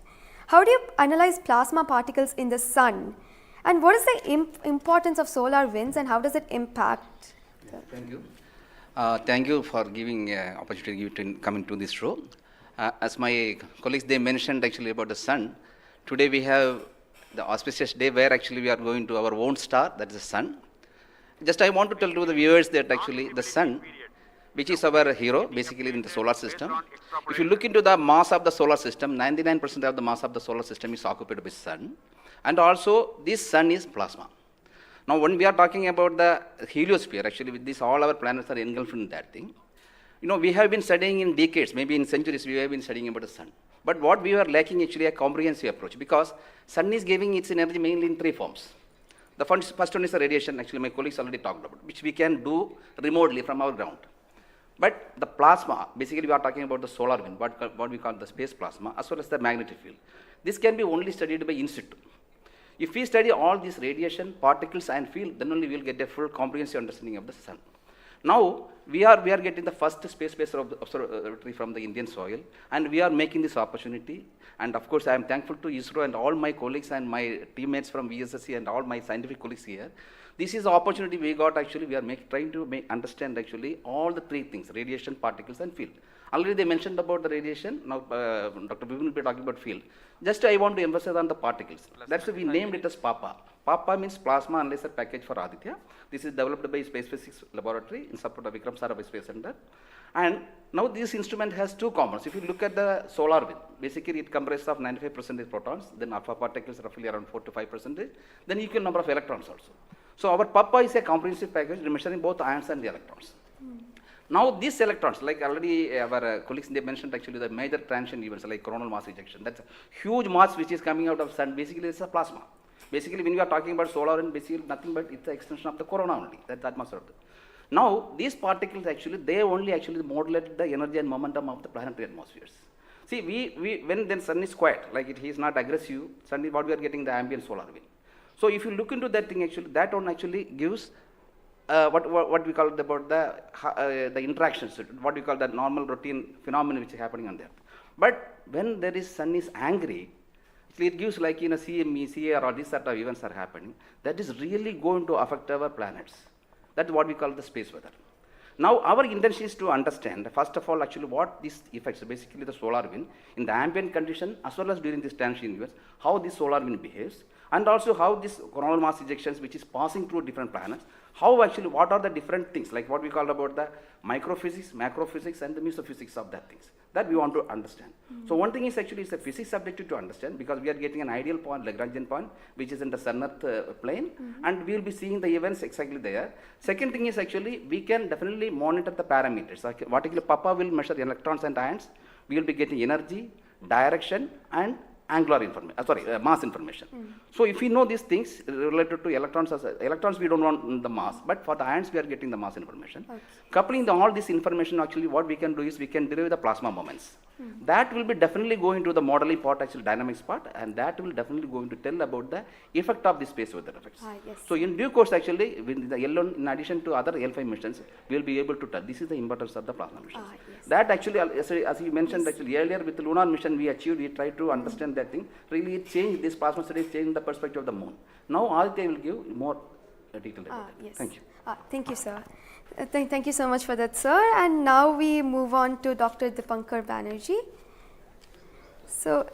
How do you analyze plasma particles in the sun? And what is the importance of solar winds, and how does it impact? Thank you. Thank you for giving opportunity to come into this show. As my colleagues, they mentioned actually about the sun. Today we have the auspicious day where actually we are going to our own star, that is the sun. Just I want to tell to the viewers that actually the sun, which is our hero basically in the solar system. If you look into the mass of the solar system, 99% of the mass of the solar system is occupied by sun. And also this sun is plasma. Now, when we are talking about the heliosphere, actually with this, all our planets are engulfed in that thing. You know, we have been studying in decades, maybe in centuries, we have been studying about the sun. But what we are lacking actually a comprehensive approach, because sun is giving its energy mainly in three forms. The first one is the radiation, actually my colleagues already talked about, which we can do remotely from our ground. But the plasma, basically we are talking about the solar wind, what we call the space plasma, as well as the magnetic field. This can be only studied by in situ. If we study all these radiation, particles and field, then only we will get a full comprehensive understanding of the sun. Now, we are getting the first space-based observatory from the Indian soil, and we are making this opportunity. And of course, I am thankful to ISRO and all my colleagues and my teammates from VSSC and all my scientific colleagues here. This is the opportunity we got actually. We are trying to understand actually all the three things: radiation, particles, and field. Already they mentioned about the radiation. Now, Dr. Vivin will be talking about field. Just I want to emphasize on the particles. That's why we named it as PAPA. PAPA means Plasma Analyzer Package for Aditya. This is developed by Space Physics Laboratory in support of Vikram Sarabhai Space Center. And now this instrument has two components. If you look at the solar wind, basically it comprises of 95% protons, then alpha particles roughly around 4 to 5%, then equal number of electrons also. So our PAPA is a comprehensive package measuring both ions and the electrons. Now these electrons, like already our colleagues they mentioned actually the major transition events like coronal mass ejection. That's a huge mass which is coming out of sun. Basically it's a plasma. Basically when we are talking about solar and basically nothing but it's the extension of the corona only. That's atmosphere. Now these particles actually they only actually modulate the energy and momentum of the planetary atmospheres. See when then sun is quiet, like he is not aggressive, suddenly what we are getting the ambient solar wind. So if you look into that thing actually, that one actually gives what we call about the interactions, what we call the normal routine phenomenon which is happening on there. But when there is sun is angry, it gives like in a CME, CAR, or these sort of events are happening, that is really going to affect our planets. That's what we call the space weather. Now our intention is to understand, first of all, actually what these effects, basically the solar wind, in the ambient condition as well as during this transition events, how this solar wind behaves, and also how this coronal mass ejections which is passing through different planets, how actually, what are the different things, like what we call about the microphysics, macrophysics, and the mesophysics of that things, that we want to understand. So one thing is actually it's a physics subjective to understand, because we are getting an ideal point, Lagrangian point, which is in the sun-earth plane, and we will be seeing the events exactly there. Second thing is actually, we can definitely monitor the parameters. Like, particularly Papa will measure electrons and ions, we will be getting energy, direction, and angular information, mass information. So if we know these things related to electrons, electrons we don't want the mass, but for the ions we are getting the mass information. Coupling all this information, actually what we can do is we can derive the plasma moments. That will be definitely going to the modeling part, actually dynamics part, and that will definitely going to tell about the effect of the space weather effects. Yes. So in due course, actually, with the L1, in addition to other L5 missions, we will be able to tell. This is the importance of the plasma missions. Yes. That actually, as you mentioned, actually earlier with the lunar mission we achieved, we tried to understand that thing. Really, it changed, this plasma studies changed the perspective of the moon. Now Aditya will give more detail about that. Yes. Thank you. Thank you, sir. Thank you so much for that, sir. And now we move on to Dr. Dipankar Banerjee. So,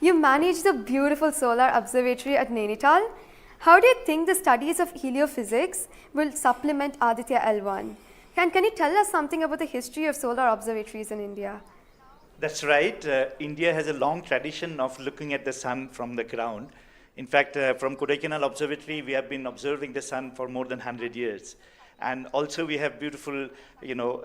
you manage the beautiful solar observatory at Nainital. How do you think the studies of heliophysics will supplement Aditya L1? Can you tell us something about the history of solar observatories in India? That's right. India has a long tradition of looking at the sun from the ground. In fact, from Kodaikanal Observatory, we have been observing the sun for more than 100 years. And also we have beautiful,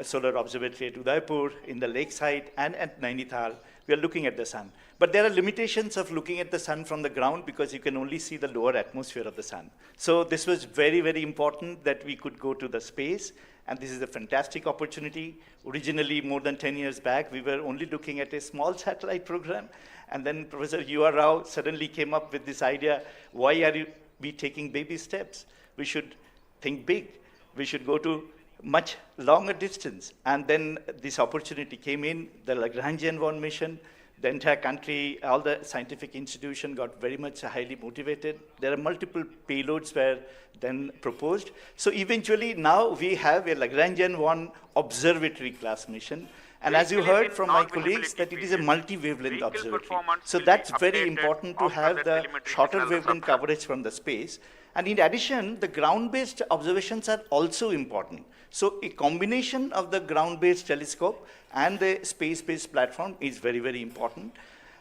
solar observatory at Udaipur, in the lakeside, and at Nainital. We are looking at the sun. But there are limitations of looking at the sun from the ground because you can only see the lower atmosphere of the sun. So this was very, very important that we could go to the space. And this is a fantastic opportunity. Originally, more than 10 years back, we were only looking at a small satellite program. And then Professor U.R. Rao suddenly came up with this idea, why are we taking baby steps? We should think big. We should go to much longer distance. And then this opportunity came in, the Lagrangian 1 mission. The entire country, all the scientific institution got very much highly motivated. There are multiple payloads were then proposed. So eventually now we have a Lagrangian 1 observatory class mission. And as you heard from my colleagues, that it is a multi-wavelength observatory. So that's very important to have the shorter wavelength coverage from the space. And in addition, the ground-based observations are also important. So a combination of the ground-based telescope and the space-based platform is very, very important.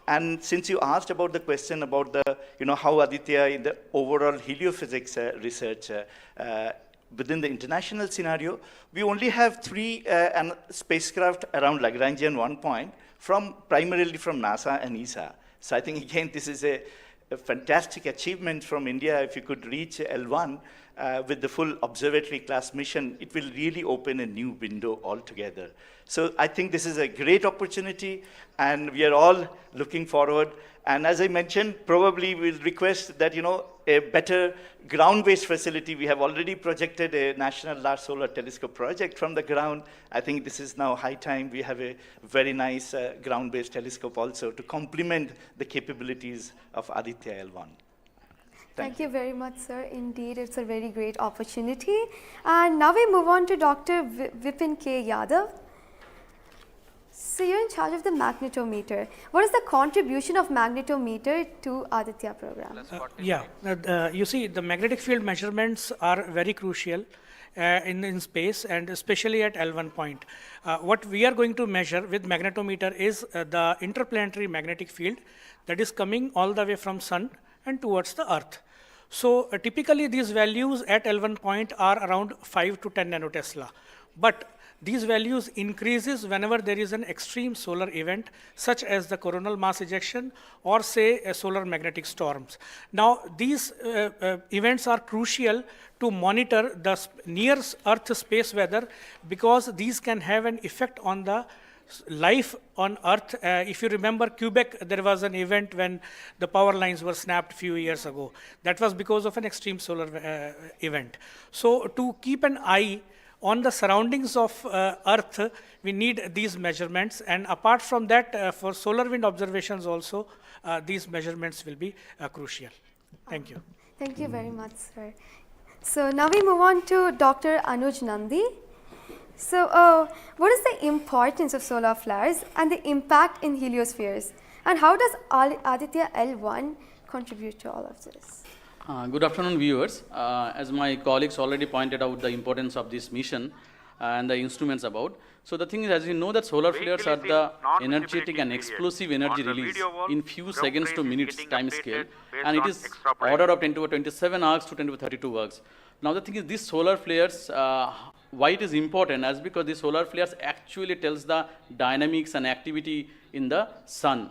And since you asked about the question about the, how Aditya in the overall heliophysics research within the international scenario, we only have 3 spacecraft around Lagrangian 1 point, primarily from NASA and ESA. So I think, again, this is a a fantastic achievement from India. If you could reach L1 with the full observatory class mission, it will really open a new window altogether. So I think this is a great opportunity, and we are all looking forward. And as I mentioned, probably we'll request that, a better ground-based facility. We have already projected a National Large Solar Telescope project from the ground. I think this is now high time we have a very nice ground-based telescope also to complement the capabilities of Aditya L1. Thank you very much, sir. Indeed, it's a very great opportunity. And now we move on to Dr. Vipin K. Yadav. So you're in charge of the magnetometer. What is the contribution of magnetometer to Aditya program? You see, the magnetic field measurements are very crucial in space, and especially at L1 point. What we are going to measure with magnetometer is the interplanetary magnetic field that is coming all the way from Sun and towards the Earth. So typically these values at L1 point are around 5 to 10 nanotesla. But these values increases whenever there is an extreme solar event, such as the coronal mass ejection or say solar magnetic storms. Now these events are crucial to monitor the near Earth space weather, because these can have an effect on the life on Earth. If you remember Quebec, there was an event when the power lines were snapped a few years ago. That was because of an extreme solar event. So to keep an eye on the surroundings of Earth, we need these measurements, and apart from that, for solar wind observations also, these measurements will be crucial. Thank you. Thank you very much, sir. So now we move on to Dr. Anuj Nandi. So what is the importance of solar flares and the impact in heliospheres, and how does Aditya L1 contribute to all of this? Good afternoon, viewers. As my colleagues already pointed out the importance of this mission and the instruments about. So the thing is, as you know, that solar flares are the energetic and explosive energy release in few seconds to minutes time scale, and it is order of 10 to 27 arcs to 10 to 32 arcs. Now the thing is, these solar flares, why it is important, as because the solar flares actually tells the dynamics and activity in the sun.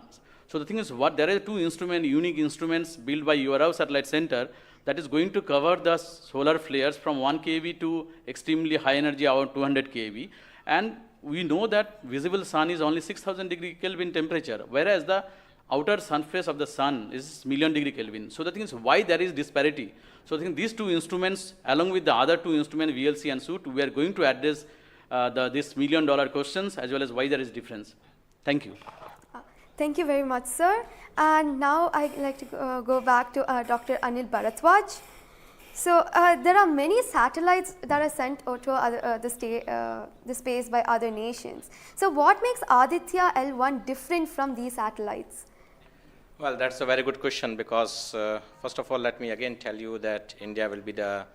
So the thing is, there are two unique instruments built by URAO Satellite Center that is going to cover the solar flares from 1 kV to extremely high energy, about 200 kV. And we know that visible sun is only 6000 degree Kelvin temperature, whereas the outer surface of the sun is million degree Kelvin. So the thing is, why there is disparity? So I think these two instruments, along with the other two instruments, VLC and SUIT, we are going to address this $1 million questions, as well as why there is difference. Thank you. Thank you very much, sir. And now I'd like to go back to Dr. Anil Bharadwaj. So there are many satellites that are sent to the space by other nations. So what makes Aditya L1 different from these satellites? Well, that's a very good question, because first of all, let me again tell you that India will be the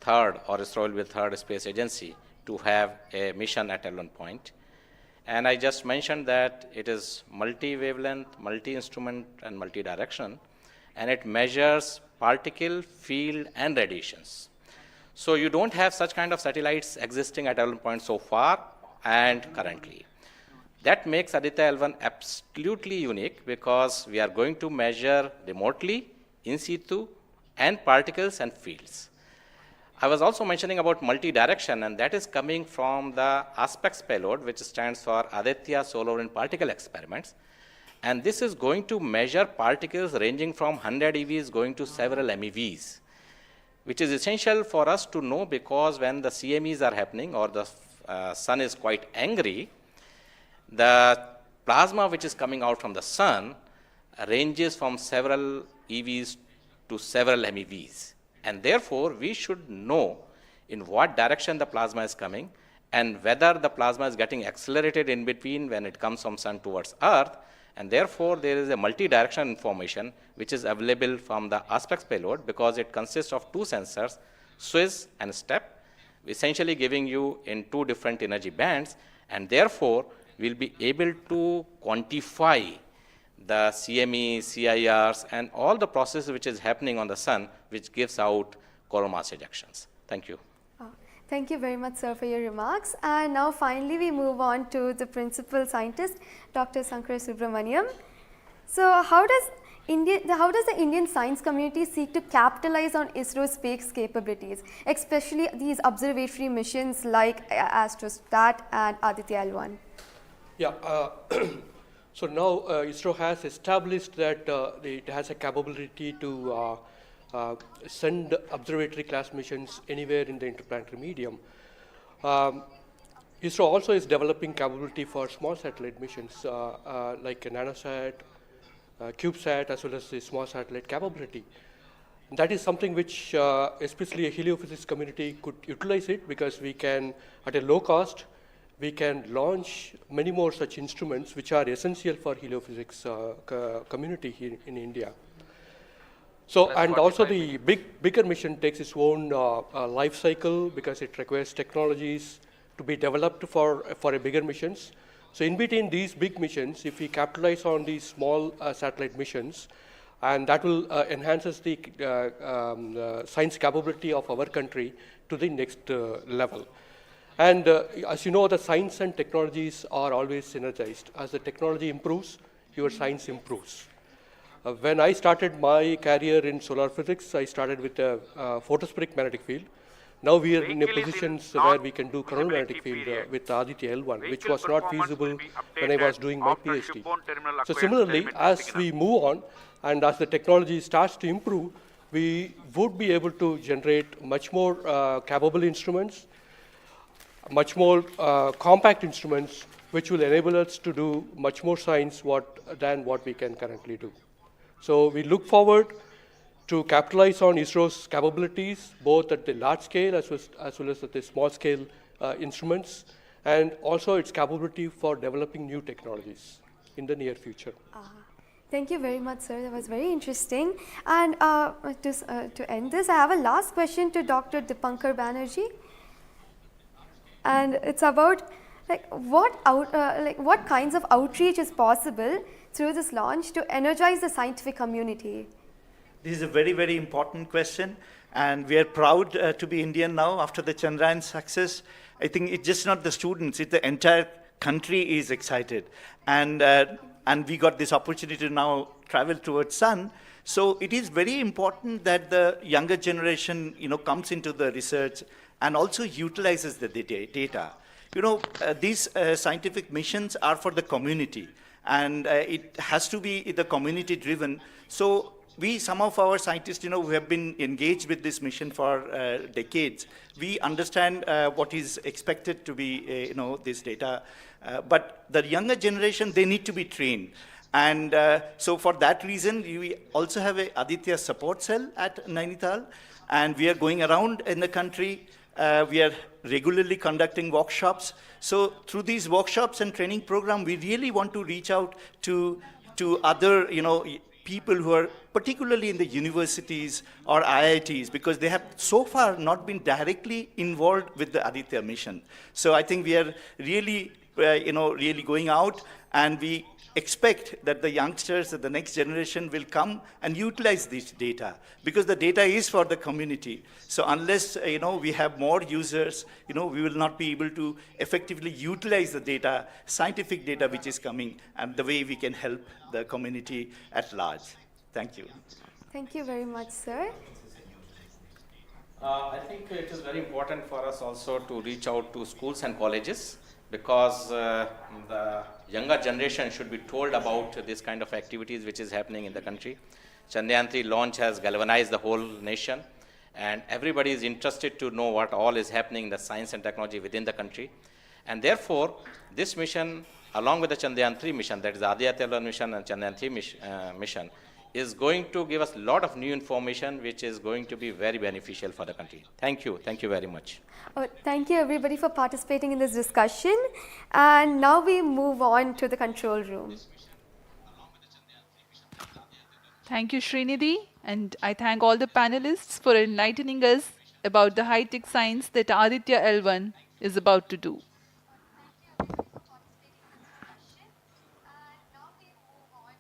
third, or ISRO will be the third space agency to have a mission at L1 point. And I just mentioned that it is multi-wavelength, multi-instrument, and multi-direction, and it measures particle, field, and radiations. So you don't have such kind of satellites existing at L1 point so far and currently. That makes Aditya L1 absolutely unique, because we are going to measure remotely, in situ, and particles and fields. I was also mentioning about multi-direction, and that is coming from the aspects payload, which stands for Aditya Solar Wind Particle Experiments. And this is going to measure particles ranging from 100 EVs going to several MeVs, which is essential for us to know, because when the CMEs are happening or the sun is quite angry, the plasma which is coming out from the sun ranges from several EVs to several MeVs. And therefore, we should know in what direction the plasma is coming, and whether the plasma is getting accelerated in between when it comes from sun towards Earth. And therefore, there is a multi-direction information which is available from the aspects payload, because it consists of two sensors, SWIS and STEP, essentially giving you in two different energy bands, and therefore we'll be able to quantify the CME, CIRs, and all the processes which is happening on the sun, which gives out coronal mass ejections. Thank you. Thank you very much, sir, for your remarks. And now finally we move on to the principal scientist, Dr. Sankara Subramaniam. So how does How does the Indian science community seek to capitalize on ISRO's space capabilities, especially these observatory missions like Astrostat and Aditya L1? Yeah, so now ISRO has established that it has a capability to send observatory class missions anywhere in the interplanetary medium. ISRO also is developing capability for small satellite missions like a nanosat, CubeSat, as well as the small satellite capability. That is something which especially a heliophysics community could utilize it, because we can, at a low cost, we can launch many more such instruments which are essential for heliophysics community here in India. So, and also the bigger mission takes its own life cycle, because it requires technologies to be developed for a bigger missions. So in between these big missions, if we capitalize on these small satellite missions, and that will enhances the science capability of our country to the next level. And as you know, the science and technologies are always synergized. As the technology improves, your science improves. When I started my career in solar physics, I started with a photospheric magnetic field. Now we are in a position where we can do coronal magnetic field with Aditya L1, which was not feasible when I was doing my PhD. So similarly, as we move on and as the technology starts to improve, we would be able to generate much more capable instruments, much more compact instruments, which will enable us to do much more science than what we can currently do. So we look forward to capitalize on ISRO's capabilities, both at the large scale as well as at the small scale instruments, and also its capability for developing new technologies in the near future. Thank you very much, sir. That was very interesting. And to end this, I have a last question to Dr. Dipankar Banerjee. And it's about what kinds of outreach is possible through this launch to energize the scientific community? This is a very, very important question, and we are proud to be Indian now after the Chandrayaan success. I think it's just not the students, it's the entire country is excited. And we got this opportunity to now travel towards Sun. So it is very important that the younger generation, comes into the research and also utilizes the data. These scientific missions are for the community, and it has to be the community driven. So some of our scientists, who have been engaged with this mission for decades, we understand what is expected to be, this data. But the younger generation, they need to be trained. And so for that reason, we also have a Aditya support cell at Nainital, and we are going around in the country. We are regularly conducting workshops. So through these workshops and training program, we really want to reach out to other, people who are particularly in the universities or IITs, because they have so far not been directly involved with the Aditya mission. So I think we are really, really going out, and we expect that the youngsters, the next generation will come and utilize this data, because the data is for the community. So unless, we have more users, we will not be able to effectively utilize the data, scientific data which is coming, and the way we can help the community at large. Thank you. Thank you very much, sir. I think it is very important for us also to reach out to schools and colleges, because the younger generation should be told about this kind of activities which is happening in the country. Chandrayaan 3 launch has galvanized the whole nation, and everybody is interested to know what all is happening in the science and technology within the country. And therefore, this mission, along with the Chandrayaan 3 mission, that is the Aditya L1 mission and Chandrayaan 3 mission, is going to give us a lot of new information which is going to be very beneficial for the country. Thank you. Thank you very much. Thank you everybody for participating in this discussion. And now we move on to the control room. Thank you, Srinidhi. And I thank all the panelists for enlightening us about the high-tech science that Aditya L1 is about to do.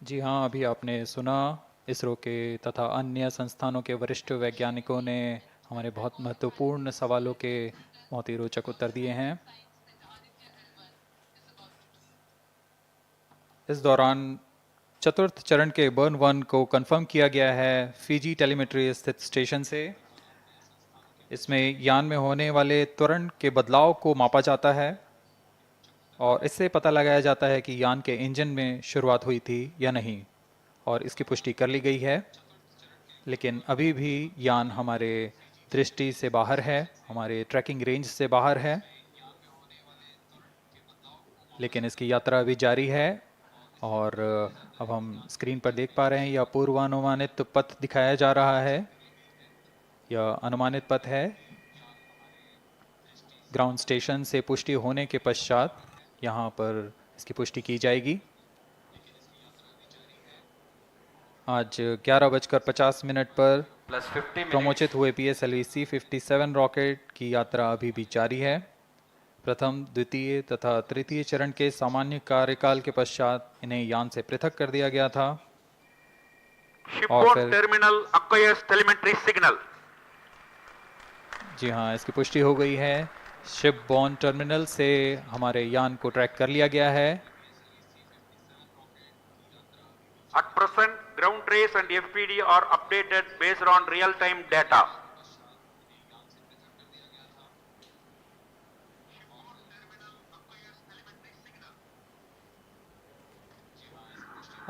जी हाँ, अभी आपने सुना इसरो के तथा अन्य संस्थानों के वरिष्ठ वैज्ञानिकों ने हमारे बहुत महत्वपूर्ण सवालों के बहुत ही रोचक उत्तर दिए हैं। इस दौरान चतुर्थ चरण के बर्न 1 को कंफर्म किया गया है फिजी टेलीमेट्री स्थित स्टेशन से। इसमें यान में होने वाले त्वरण के बदलाव को मापा जाता है और इससे पता लगाया जाता है कि यान के इंजन में शुरुआत हुई थी या नहीं, और इसकी पुष्टि कर ली गई है। लेकिन अभी भी यान हमारे दृष्टि से बाहर है, हमारे ट्रैकिंग रेंज से बाहर है, लेकिन इसकी यात्रा अभी जारी है। और अब हम स्क्रीन पर देख पा रहे हैं, यह पूर्वानुमानित पथ दिखाया जा रहा है। यह अनुमानित पथ है। ग्राउंड स्टेशन से पुष्टि होने के पश्चात यहाँ पर इसकी पुष्टि की जाएगी। आज 11:50 पर प्रमोचित हुए PSLV-C57 रॉकेट की यात्रा अभी भी जारी है। प्रथम, द्वितीय तथा तृतीय चरण के सामान्य कार्यकाल के पश्चात इन्हें यान से पृथक कर दिया गया था। और फिर टर्मिनल acquires telemetry signal. जी हाँ, इसकी पुष्टि हो गई है। शिप बोर्न टर्मिनल से हमारे यान को ट्रैक कर लिया गया है। At present, ground trace and FPD are updated based on real-time data.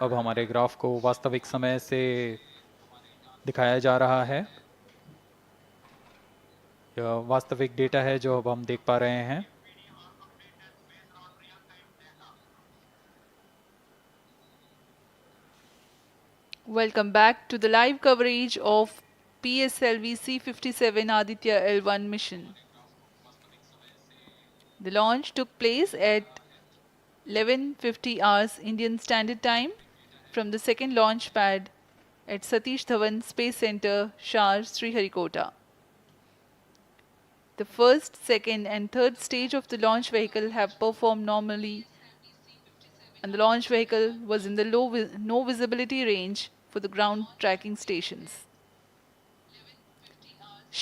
अब हमारे ग्राफ को वास्तविक समय से दिखाया जा रहा है। यह वास्तविक डेटा है जो अब हम देख पा रहे हैं। Welcome back to the live coverage of PSLV-C57 Aditya L1 mission. The launch took place at 11:50 hours Indian Standard Time from the second launch pad at Satish Dhawan Space Center, SHAR, Sriharikota. The first, second and third stage of the launch vehicle have performed normally, and the launch vehicle was in the no visibility range for the ground tracking stations.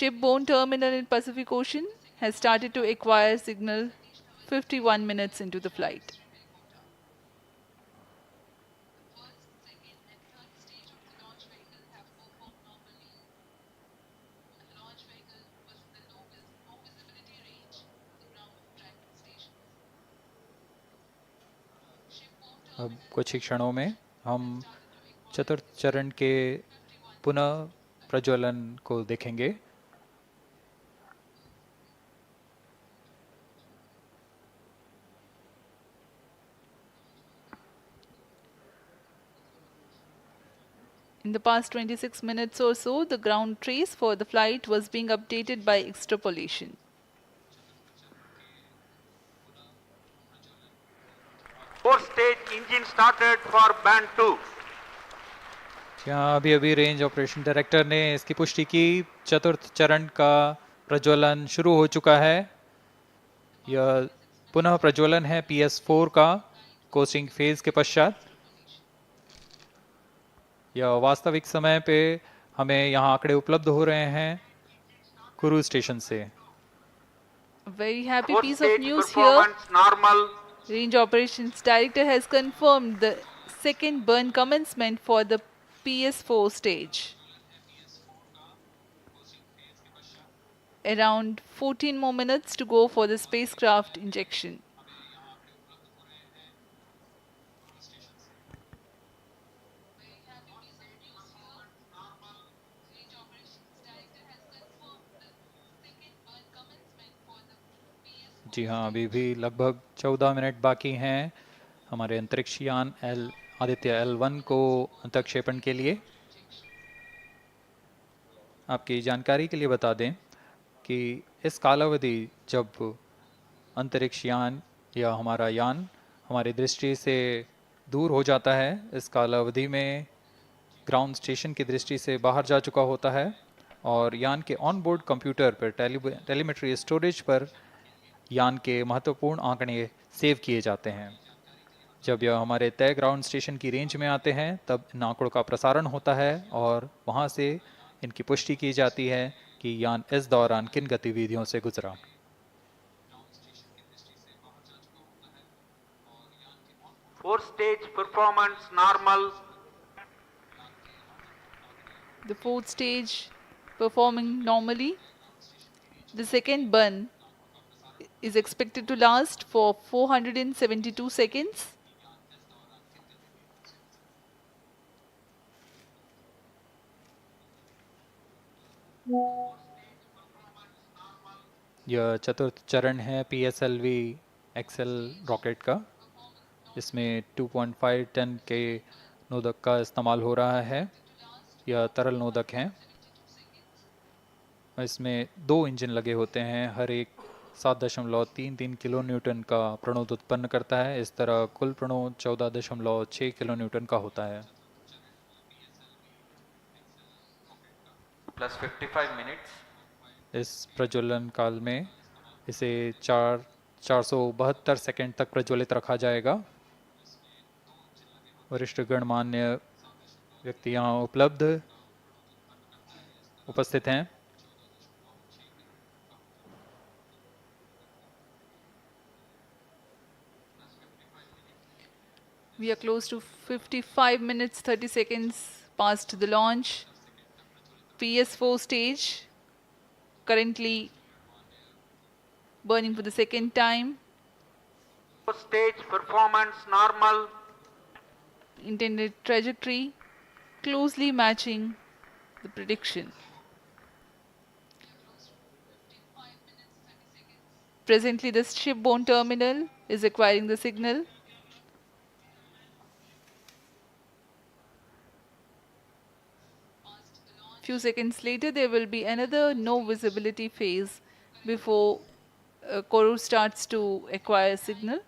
Shipborne terminal in Pacific Ocean has started to acquire signal 51 minutes into the flight. अब कुछ ही क्षणों में हम चतुर्थ चरण के पुनः प्रज्वलन को देखेंगे। In the past 26 minutes or so, the ground trace for the flight was being updated by extrapolation. Fourth stage engine started for band 2. यहाँ अभी रेंज ऑपरेशन डायरेक्टर ने इसकी पुष्टि की। चतुर्थ चरण का प्रज्वलन शुरू हो चुका है। यह पुनः प्रज्वलन है PS4 का कोस्टिंग फेज के पश्चात। यह वास्तविक समय पे हमें यहाँ आंकड़े उपलब्ध हो रहे हैं क्रूज स्टेशन से। Very happy piece of news here. Normal. Range Operations Director has confirmed the second burn commencement for the PS4 stage. Around 14 more minutes to go for the spacecraft injection. जी हाँ, अभी भी लगभग 14 minute बाकी हैं हमारे अंतरिक्ष यान आदित्य L1 को अंतक्षेपण के लिए। आपकी जानकारी के लिए बता दें कि इस कालावधि जब अंतरिक्ष यान या हमारा यान हमारी दृष्टि से दूर हो जाता है, इस कालावधि में ग्राउंड स्टेशन की दृष्टि से बाहर जा चुका होता है और यान के ऑन बोर्ड कंप्यूटर पर टेलीमेट्री स्टोरेज पर यान के महत्वपूर्ण आंकड़े सेव किए जाते हैं। जब यह हमारे तय ग्राउंड स्टेशन की रेंज में आते हैं तब इन आंकड़ों का प्रसारण होता है और वहां से इनकी पुष्टि की जाती है कि यान इस दौरान किन गतिविधियों से गुजरा। Fourth stage performance normal, The fourth stage performing normally. The second burn is expected to last for 472 seconds. यह चतुर्थ चरण है PSLV XL रॉकेट का। इसमें 2.5 टन के नोदक का इस्तेमाल हो रहा है। यह तरल नोदक हैं। इसमें 2 इंजन लगे होते हैं। हर एक 7.33 किलो न्यूटन का प्रणोद उत्पन्न करता है। इस तरह कुल प्रणोद 14.6 किलो न्यूटन का होता है। Plus 55 minutes. इस प्रज्वलन काल में इसे 472 सेकंड तक प्रज्वलित रखा जाएगा। वरिष्ठ गणमान्य व्यक्ति यहाँ उपस्थित हैं। We are close to 55 minutes 30 seconds past the launch. PS4 stage currently burning for the second time. Stage performance normal. Intended trajectory closely matching the prediction. Presently the shipborne terminal is acquiring the signal. Few seconds later there will be another no visibility phase before Koru starts to acquire signal.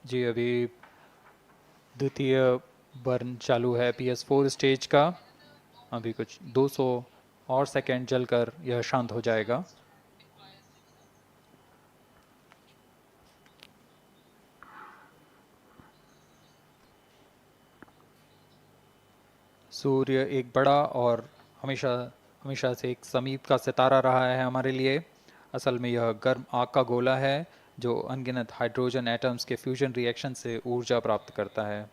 जी अभी द्वितीय burn चालू है PS4 stage का। अभी कुछ 200 और second जलकर यह शांत हो जाएगा। सूर्य एक बड़ा और हमेशा से एक समीप का सितारा रहा है हमारे लिए। असल में यह गर्म आग का गोला है जो अनगिनत हाइड्रोजन एटम्स के फ्यूजन रिएक्शन से ऊर्जा प्राप्त करता है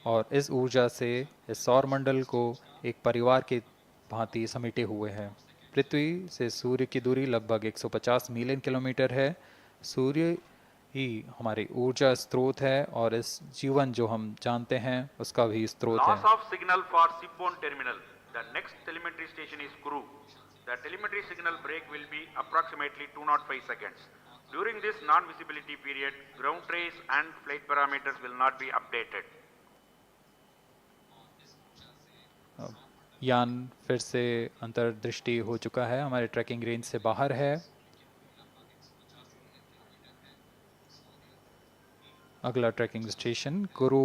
और इस ऊर्जा से इस सौर मंडल को एक परिवार की भांति समेटे हुए है। पृथ्वी से सूर्य की दूरी लगभग 150 मिलियन किलोमीटर है। सूर्य ही हमारी ऊर्जा स्रोत है और इस जीवन जो हम जानते हैं उसका भी स्रोत है। Loss of signal for shipborne terminal. The next telemetry station is Kuru. The telemetry signal break will be approximately 205 seconds. During this non-visibility period, ground trace and flight parameters will not be updated. यान फिर से अंतर्दृष्टि हो चुका है, हमारे trekking range से बाहर है। अगला ट्रैकिंग स्टेशन गुरु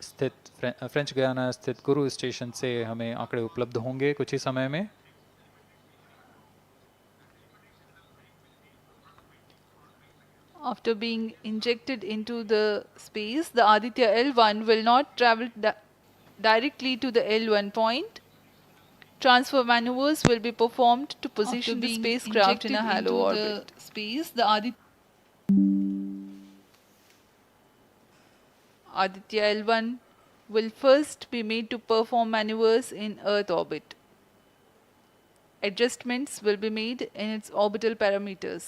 स्थित फ्रेंच गयाना स्थित गुरु स्टेशन से हमें आंकड़े उपलब्ध होंगे कुछ ही समय में। After being injected into the space, the Aditya L1 will not travel directly to the L1 point. Transfer maneuvers will be performed to position the spacecraft in a halo orbit. Space, the Aditya L1 will first be made to perform maneuvers in Earth orbit. Adjustments will be made in its orbital parameters.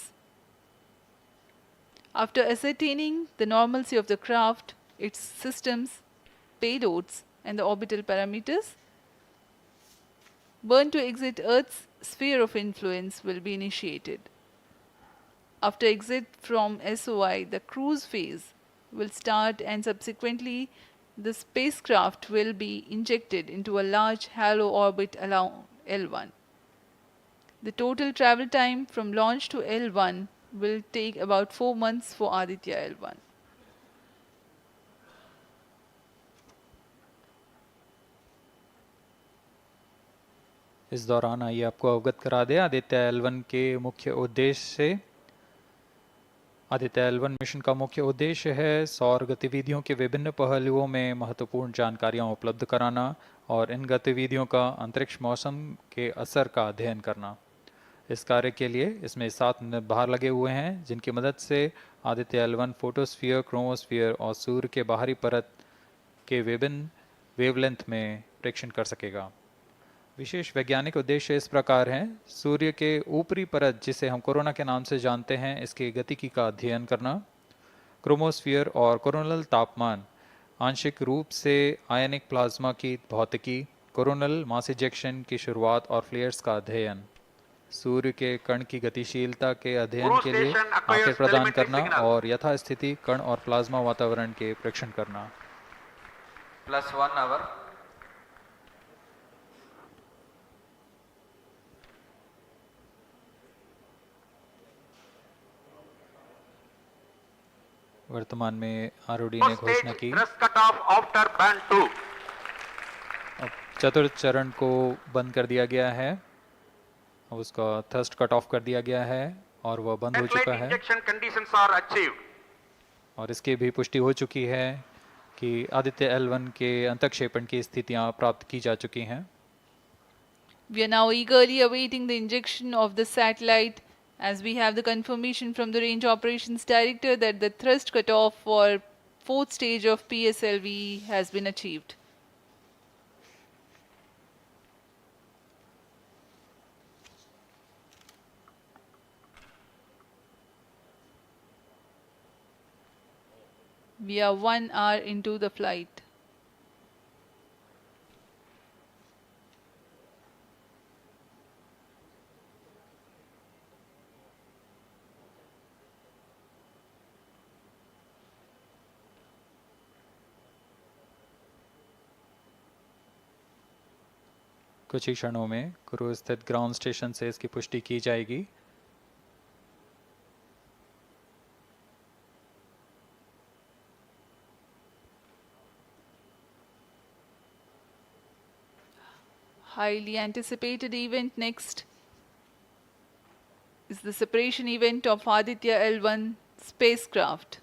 After ascertaining the normalcy of the craft, its systems, payloads, and the orbital parameters, burn to exit Earth's sphere of influence will be initiated. After exit from SOI, the cruise phase will start and subsequently the spacecraft will be injected into a large halo orbit along L1. The total travel time from launch to L1 will take about 4 months for Aditya L1. इस दौरान आइए आपको अवगत करा दें Aditya L1 के मुख्य उद्देश्य से। आदित्य L1 मिशन का मुख्य उद्देश्य है सौर गतिविधियों के विभिन्न पहलुओं में महत्वपूर्ण जानकारियां उपलब्ध कराना और इन गतिविधियों का अंतरिक्ष मौसम के असर का अध्ययन करना। इस कार्य के लिए इसमें 7 भार लगे हुए हैं जिनकी मदद से आदित्य L1 फोटोस्फीयर, क्रोमोस्फीयर और सूर्य के बाहरी परत के विभिन्न वेवलेंथ में प्रेक्षण कर सकेगा। विशेष वैज्ञानिक उद्देश्य इस प्रकार हैं: सूर्य के ऊपरी परत जिसे हम कोरोना के नाम से जानते हैं, इसके गतिकी का अध्ययन करना, क्रोमोस्फीयर और कोरोनल तापमान, आंशिक रूप से आयनिक प्लाज्मा की भौतिकी, कोरोनल मास इजेक्शन की शुरुआत और फ्लेयर्स का अध्ययन, सूर्य के कण की गतिशीलता के अध्ययन के लिए आंकड़े प्रदान करना और यथास्थिति कण और प्लाज्मा वातावरण के प्रेक्षण करना। +1 hour. वर्तमान में आरओडी ने घोषणा की अब चतुर्थ चरण को बंद कर दिया गया है, उसका थ्रस्ट कट ऑफ कर दिया गया है और वह बंद हो चुका है और इसकी भी पुष्टि हो चुकी है कि आदित्य L1 के अंतःक्षेपण की स्थितियां प्राप्त की जा चुकी हैं। We are now eagerly awaiting the injection of the satellite as we have the confirmation from the Range Operations Director that the thrust cutoff for 4th stage of PSLV has been achieved. We are 1 hour into the flight. कुछ ही क्षणों में crew स्थित ground station से इसकी पुष्टि की जाएगी। Highly anticipated event next is the separation event of Aditya L1 spacecraft.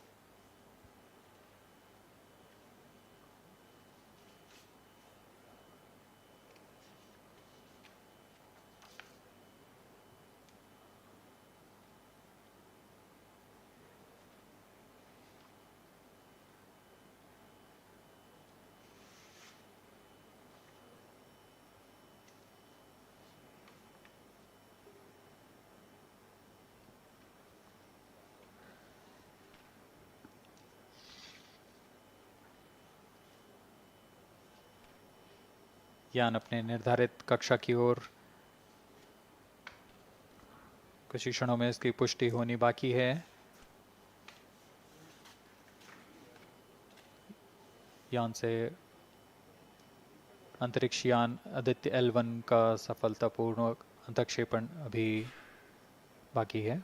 यान अपने निर्धारित कक्षा की ओर कुछ ही क्षणों में इसकी पुष्टि होनी बाकी है। यान से अंतरिक्ष यान आदित्य L1 का सफलतापूर्ण अंतःक्षेपण अभी बाकी है।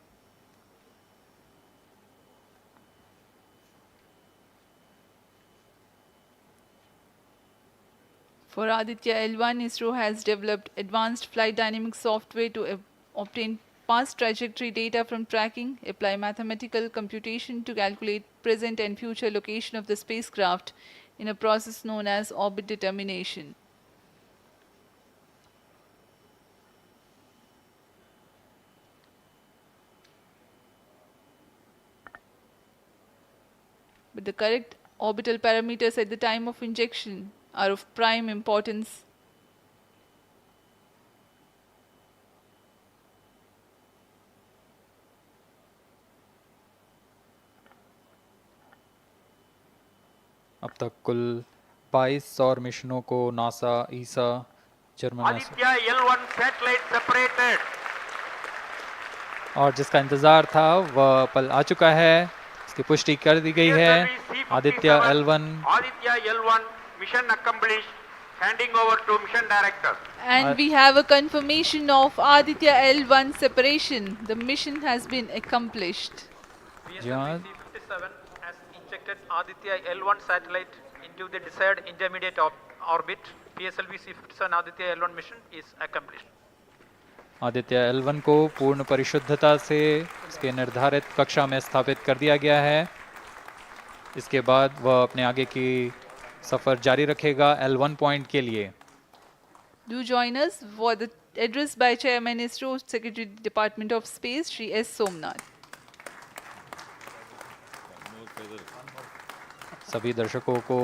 For Aditya L1, ISRO has developed advanced flight dynamic software to obtain past trajectory data from tracking, apply mathematical computation to calculate present and future location of the spacecraft in a process known as orbit determination. But the correct orbital parameters at the time of injection are of prime importance. अब तक कुल 22 सौर मिशनों को NASA, ईसा, German Aditya L1 satellite separated. और जिसका इंतजार था वह पल आ चुका है, इसकी पुष्टि कर दी गई है। Aditya L1 mission accomplished, handing over to mission director. And we have a confirmation of Aditya L1 separation. The mission has been accomplished. PSLV-C57 has injected Aditya L1 satellite into the desired intermediate orbit. PSLV-C57 Aditya L1 mission is accomplished. Aditya L1 को पूर्ण परिशुद्धता से इसके निर्धारित कक्षा में स्थापित कर दिया गया है। इसके बाद वह अपने आगे की सफर जारी रखेगा L1 पॉइंट के लिए। Do join us for the address by Chairman ISRO Secretary Department of Space, Shri S. Somnath. सभी दर्शकों को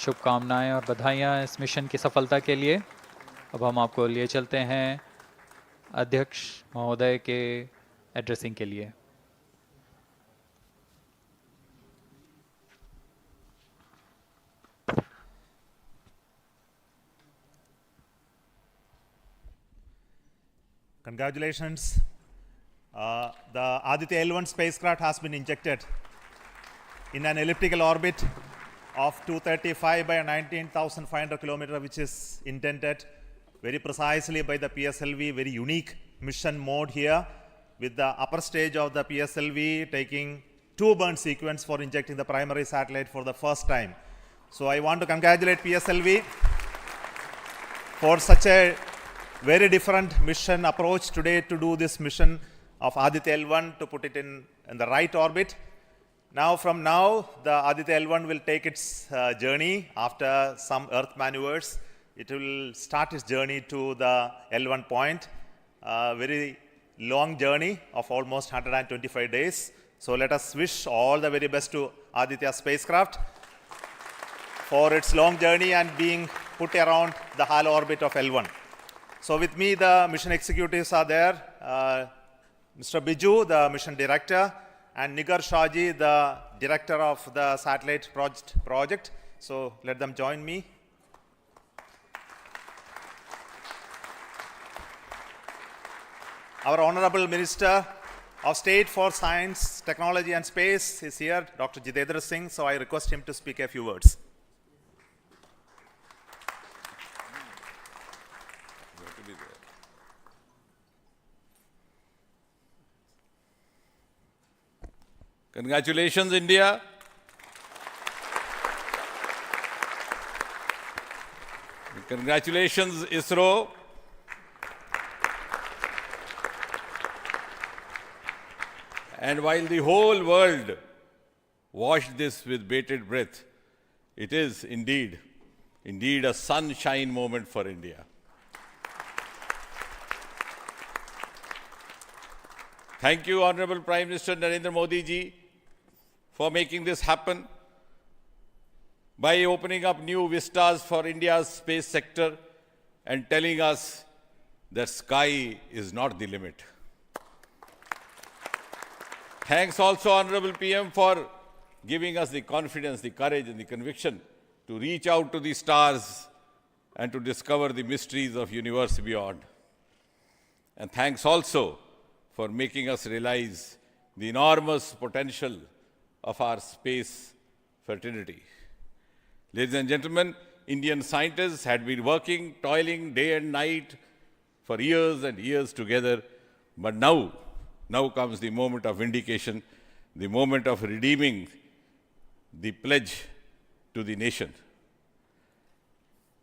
शुभकामनाएं और बधाइयां इस मिशन की सफलता के लिए। अब हम आपको लिए चलते हैं अध्यक्ष महोदय के एड्रेसिंग के लिए। Congratulations. The Aditya L1 spacecraft has been injected in an elliptical orbit of 235 by 19,500 kilometers, which is intended very precisely by the PSLV, very unique mission mode here, with the upper stage of the PSLV taking 2 burn sequence for injecting the primary satellite for the first time. So I want to congratulate PSLV for such a very different mission approach today to do this mission of Aditya L1 to put it in the right orbit. Now, from now, the Aditya L1 will take its journey after some Earth maneuvers. It will start its journey to the L1 point, a very long journey of almost 125 days. So let us wish all the very best to Aditya spacecraft for its long journey and being put around the halo orbit of L1. So with me, the mission executives are there. Mr. Biju, the mission director, and Nigar Shahji, the director of the satellite project. So let them join me. Our Honorable Minister of State for Science, Technology and Space is here, Dr. Jitendra Singh. So I request him to speak a few words. Congratulations, India. Congratulations, ISRO. And while the whole world watched this with bated breath, it is indeed a sunshine moment for India. Thank you, Honorable Prime Minister Narendra Modi ji, for making this happen by opening up new vistas for India's space sector and telling us that sky is not the limit. Thanks also, Honorable PM, for giving us the confidence, the courage and the conviction to reach out to the stars and to discover the mysteries of universe beyond. And thanks also for making us realize the enormous potential of our space fraternity. Ladies and gentlemen, Indian scientists had been working, toiling day and night for years and years together, but now comes the moment of vindication, the moment of redeeming the pledge to the nation.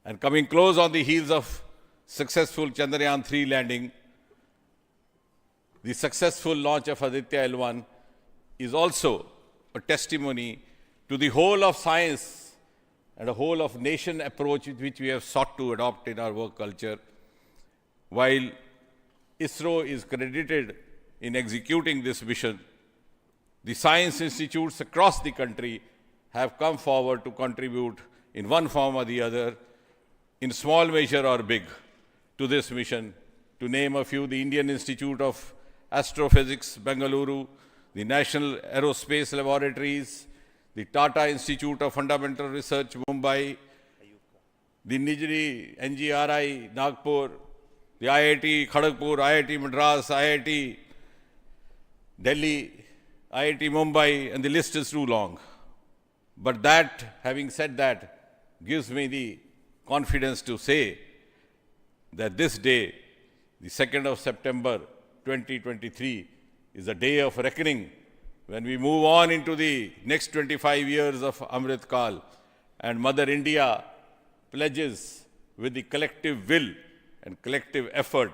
And coming close on the heels of successful Chandrayaan-3 landing, the successful launch of Aditya L1 is also a testimony to the whole of science and a whole of nation approach which we have sought to adopt in our work culture. While ISRO is credited in executing this mission, the science institutes across the country have come forward to contribute in one form or the other, in small measure or big, to this mission. To name a few, the Indian Institute of Astrophysics, Bengaluru, the National Aerospace Laboratories, the Tata Institute of Fundamental Research, Mumbai, the Nijri NGRI, Nagpur, the IIT Kharagpur, IIT Madras, IIT Delhi, IIT Mumbai, and the list is too long. But that, having said that, gives me the confidence to say that this day, the 2nd of September 2023, is a day of reckoning when we move on into the next 25 years of Amrit Kal, and Mother India pledges with the collective will and collective effort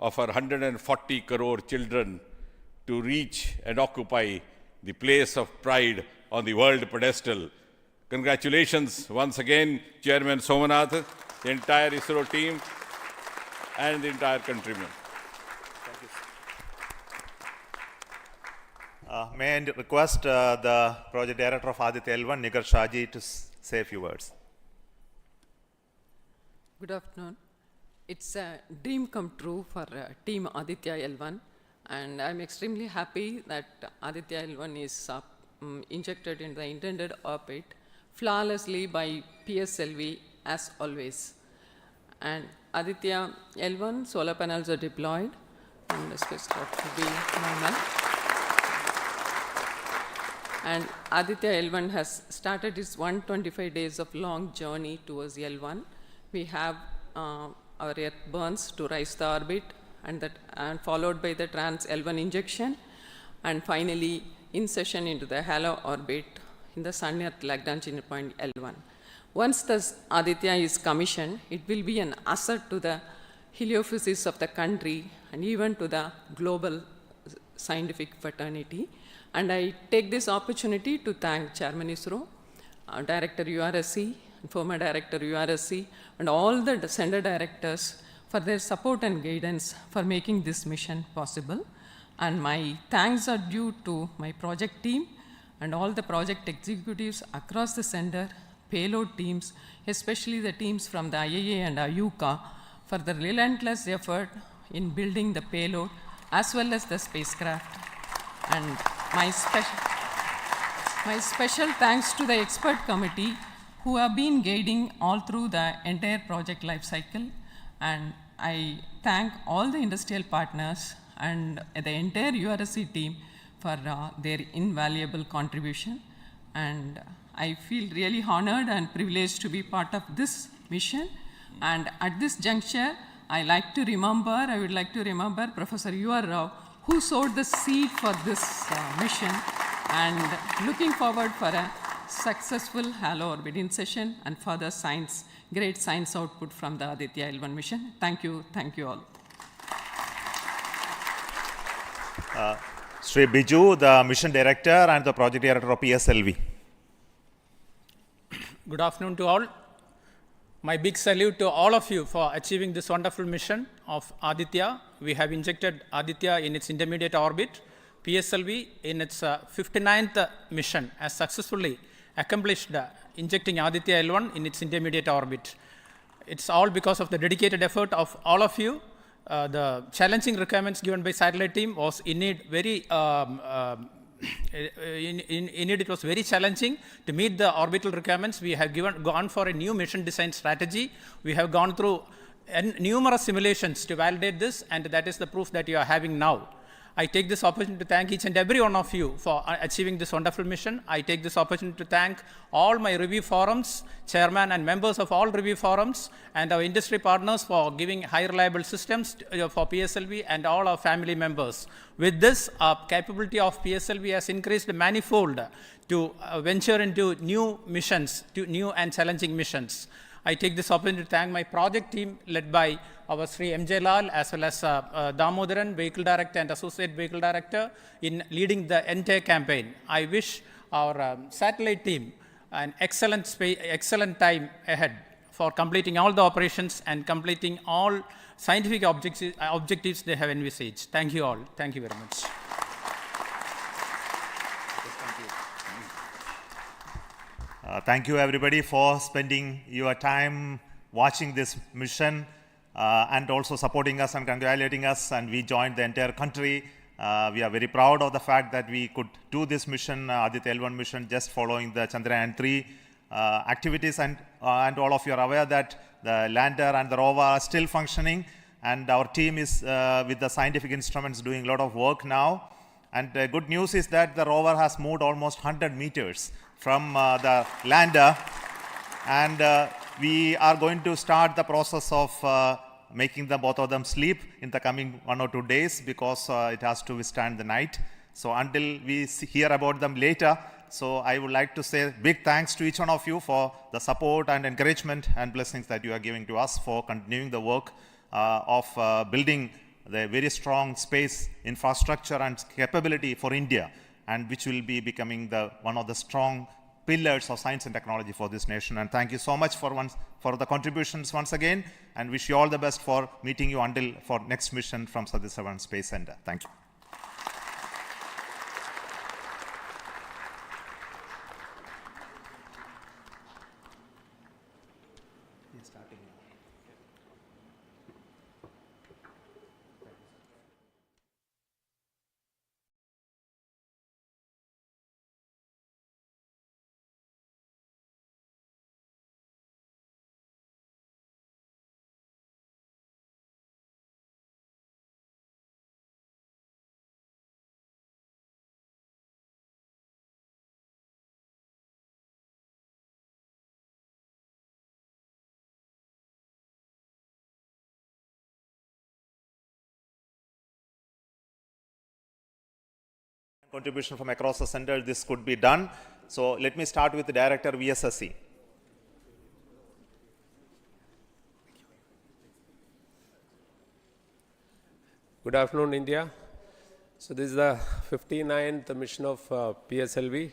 of our 140 crore children to reach and occupy the place of pride on the world pedestal. Congratulations once again, Chairman Somanath, the entire ISRO team, and the entire countrymen. May I request the Project Director of Aditya L1, Nigar Shaji, to say a few words. Good afternoon. It's a dream come true for Team Aditya L1, and I'm extremely happy that Aditya L1 is injected in the intended orbit flawlessly by PSLV as always. And Aditya L1 solar panels are deployed, and the spacecraft will be normal. And Aditya L1 has started its 125 days of long journey towards L1. We have our Earth burns to rise the orbit, and followed by the trans L1 injection, and finally insertion into the halo orbit in the Sun Earth Lagrange point L1. Once the Aditya is commissioned, it will be an asset to the heliophysics of the country and even to the global scientific fraternity. And I take this opportunity to thank Chairman ISRO, Director URSC, former Director URSC, and all the Center Directors for their support and guidance for making this mission possible. And my thanks are due to my project team and all the project executives across the center, payload teams, especially the teams from the IAA and IUCA, for the relentless effort in building the payload as well as the spacecraft. And my special thanks to the expert committee who have been guiding all through the entire project life cycle. And I thank all the industrial partners and the entire URSC team for their invaluable contribution. And I feel really honored and privileged to be part of this mission. And at this juncture, I would like to remember Professor U.R. Rao, who sowed the seed for this mission, and looking forward for a successful halo orbit insertion and further great science output from the Aditya L1 mission. Thank you all. Sri Biju, the Mission Director and the Project Director of PSLV. Good afternoon to all. My big salute to all of you for achieving this wonderful mission of Aditya. We have injected Aditya in its intermediate orbit. PSLV in its 59th mission has successfully accomplished injecting Aditya L1 in its intermediate orbit. It's all because of the dedicated effort of all of you. The challenging requirements given by satellite team was indeed very it was very challenging to meet the orbital requirements. We have gone for a new mission design strategy. We have gone through numerous simulations to validate this, and that is the proof that you are having now. I take this opportunity to thank each and every one of you for achieving this wonderful mission. I take this opportunity to thank all my review forums, chairman and members of all review forums, and our industry partners for giving high reliable systems for PSLV, and all our family members. With this, our capability of PSLV has increased manifold to venture into new missions, to new and challenging missions. I take this opportunity to thank my project team led by our Sri M.J. Lal as well as Damodaran, Vehicle Director and Associate Vehicle Director, in leading the entire campaign. I wish our satellite team an excellent time ahead for completing all the operations and completing all scientific objectives they have envisaged. Thank you all. Thank you very much. Thank you everybody for spending your time watching this mission and also supporting us and congratulating us, and we joined the entire country. We are very proud of the fact that we could do this mission, Aditya L1 mission, just following the Chandrayaan 3 activities, and all of you are aware that the lander and the rover are still functioning, and our team is with the scientific instruments doing a lot of work now. And the good news is that the rover has moved almost 100 meters from the lander, and we are going to start the process of making both of them sleep in the coming 1 or 2 days, because it has to withstand the night. So until we hear about them later, so I would like to say big thanks to each one of you for the support and encouragement and blessings that you are giving to us for continuing the work of building the very strong space infrastructure and capability for India, and which will be becoming one of the strong pillars of science and technology for this nation. And thank you so much for the contributions once again, and wish you all the best for meeting you for next mission from Satish Dhawan Space Center. Thank you. Contribution from across the center, this could be done. So let me start with the Director VSSC. Good afternoon, India. So this is the 59th mission of PSLV,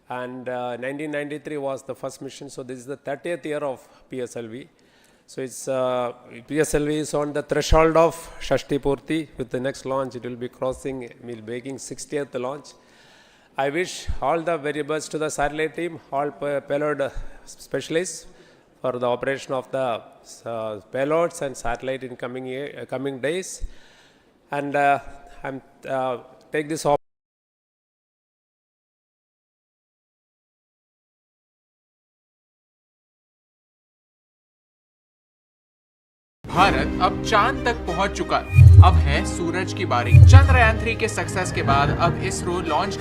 and 1993 was the first mission. So this is the 30th year of PSLV. So it's PSLV is on the threshold of Shashti Purti. With the next launch, it will be making 60th launch. I wish all the very best to the satellite team, all payload specialists for the operation of the payloads and satellite in coming days. And I'm take this opportunity. Bharat अब चांद तक पहुंच चुका। अब है सूरज की बारी। चंद्रयान 3 के सक्सेस के बाद अब इसरो लॉन्च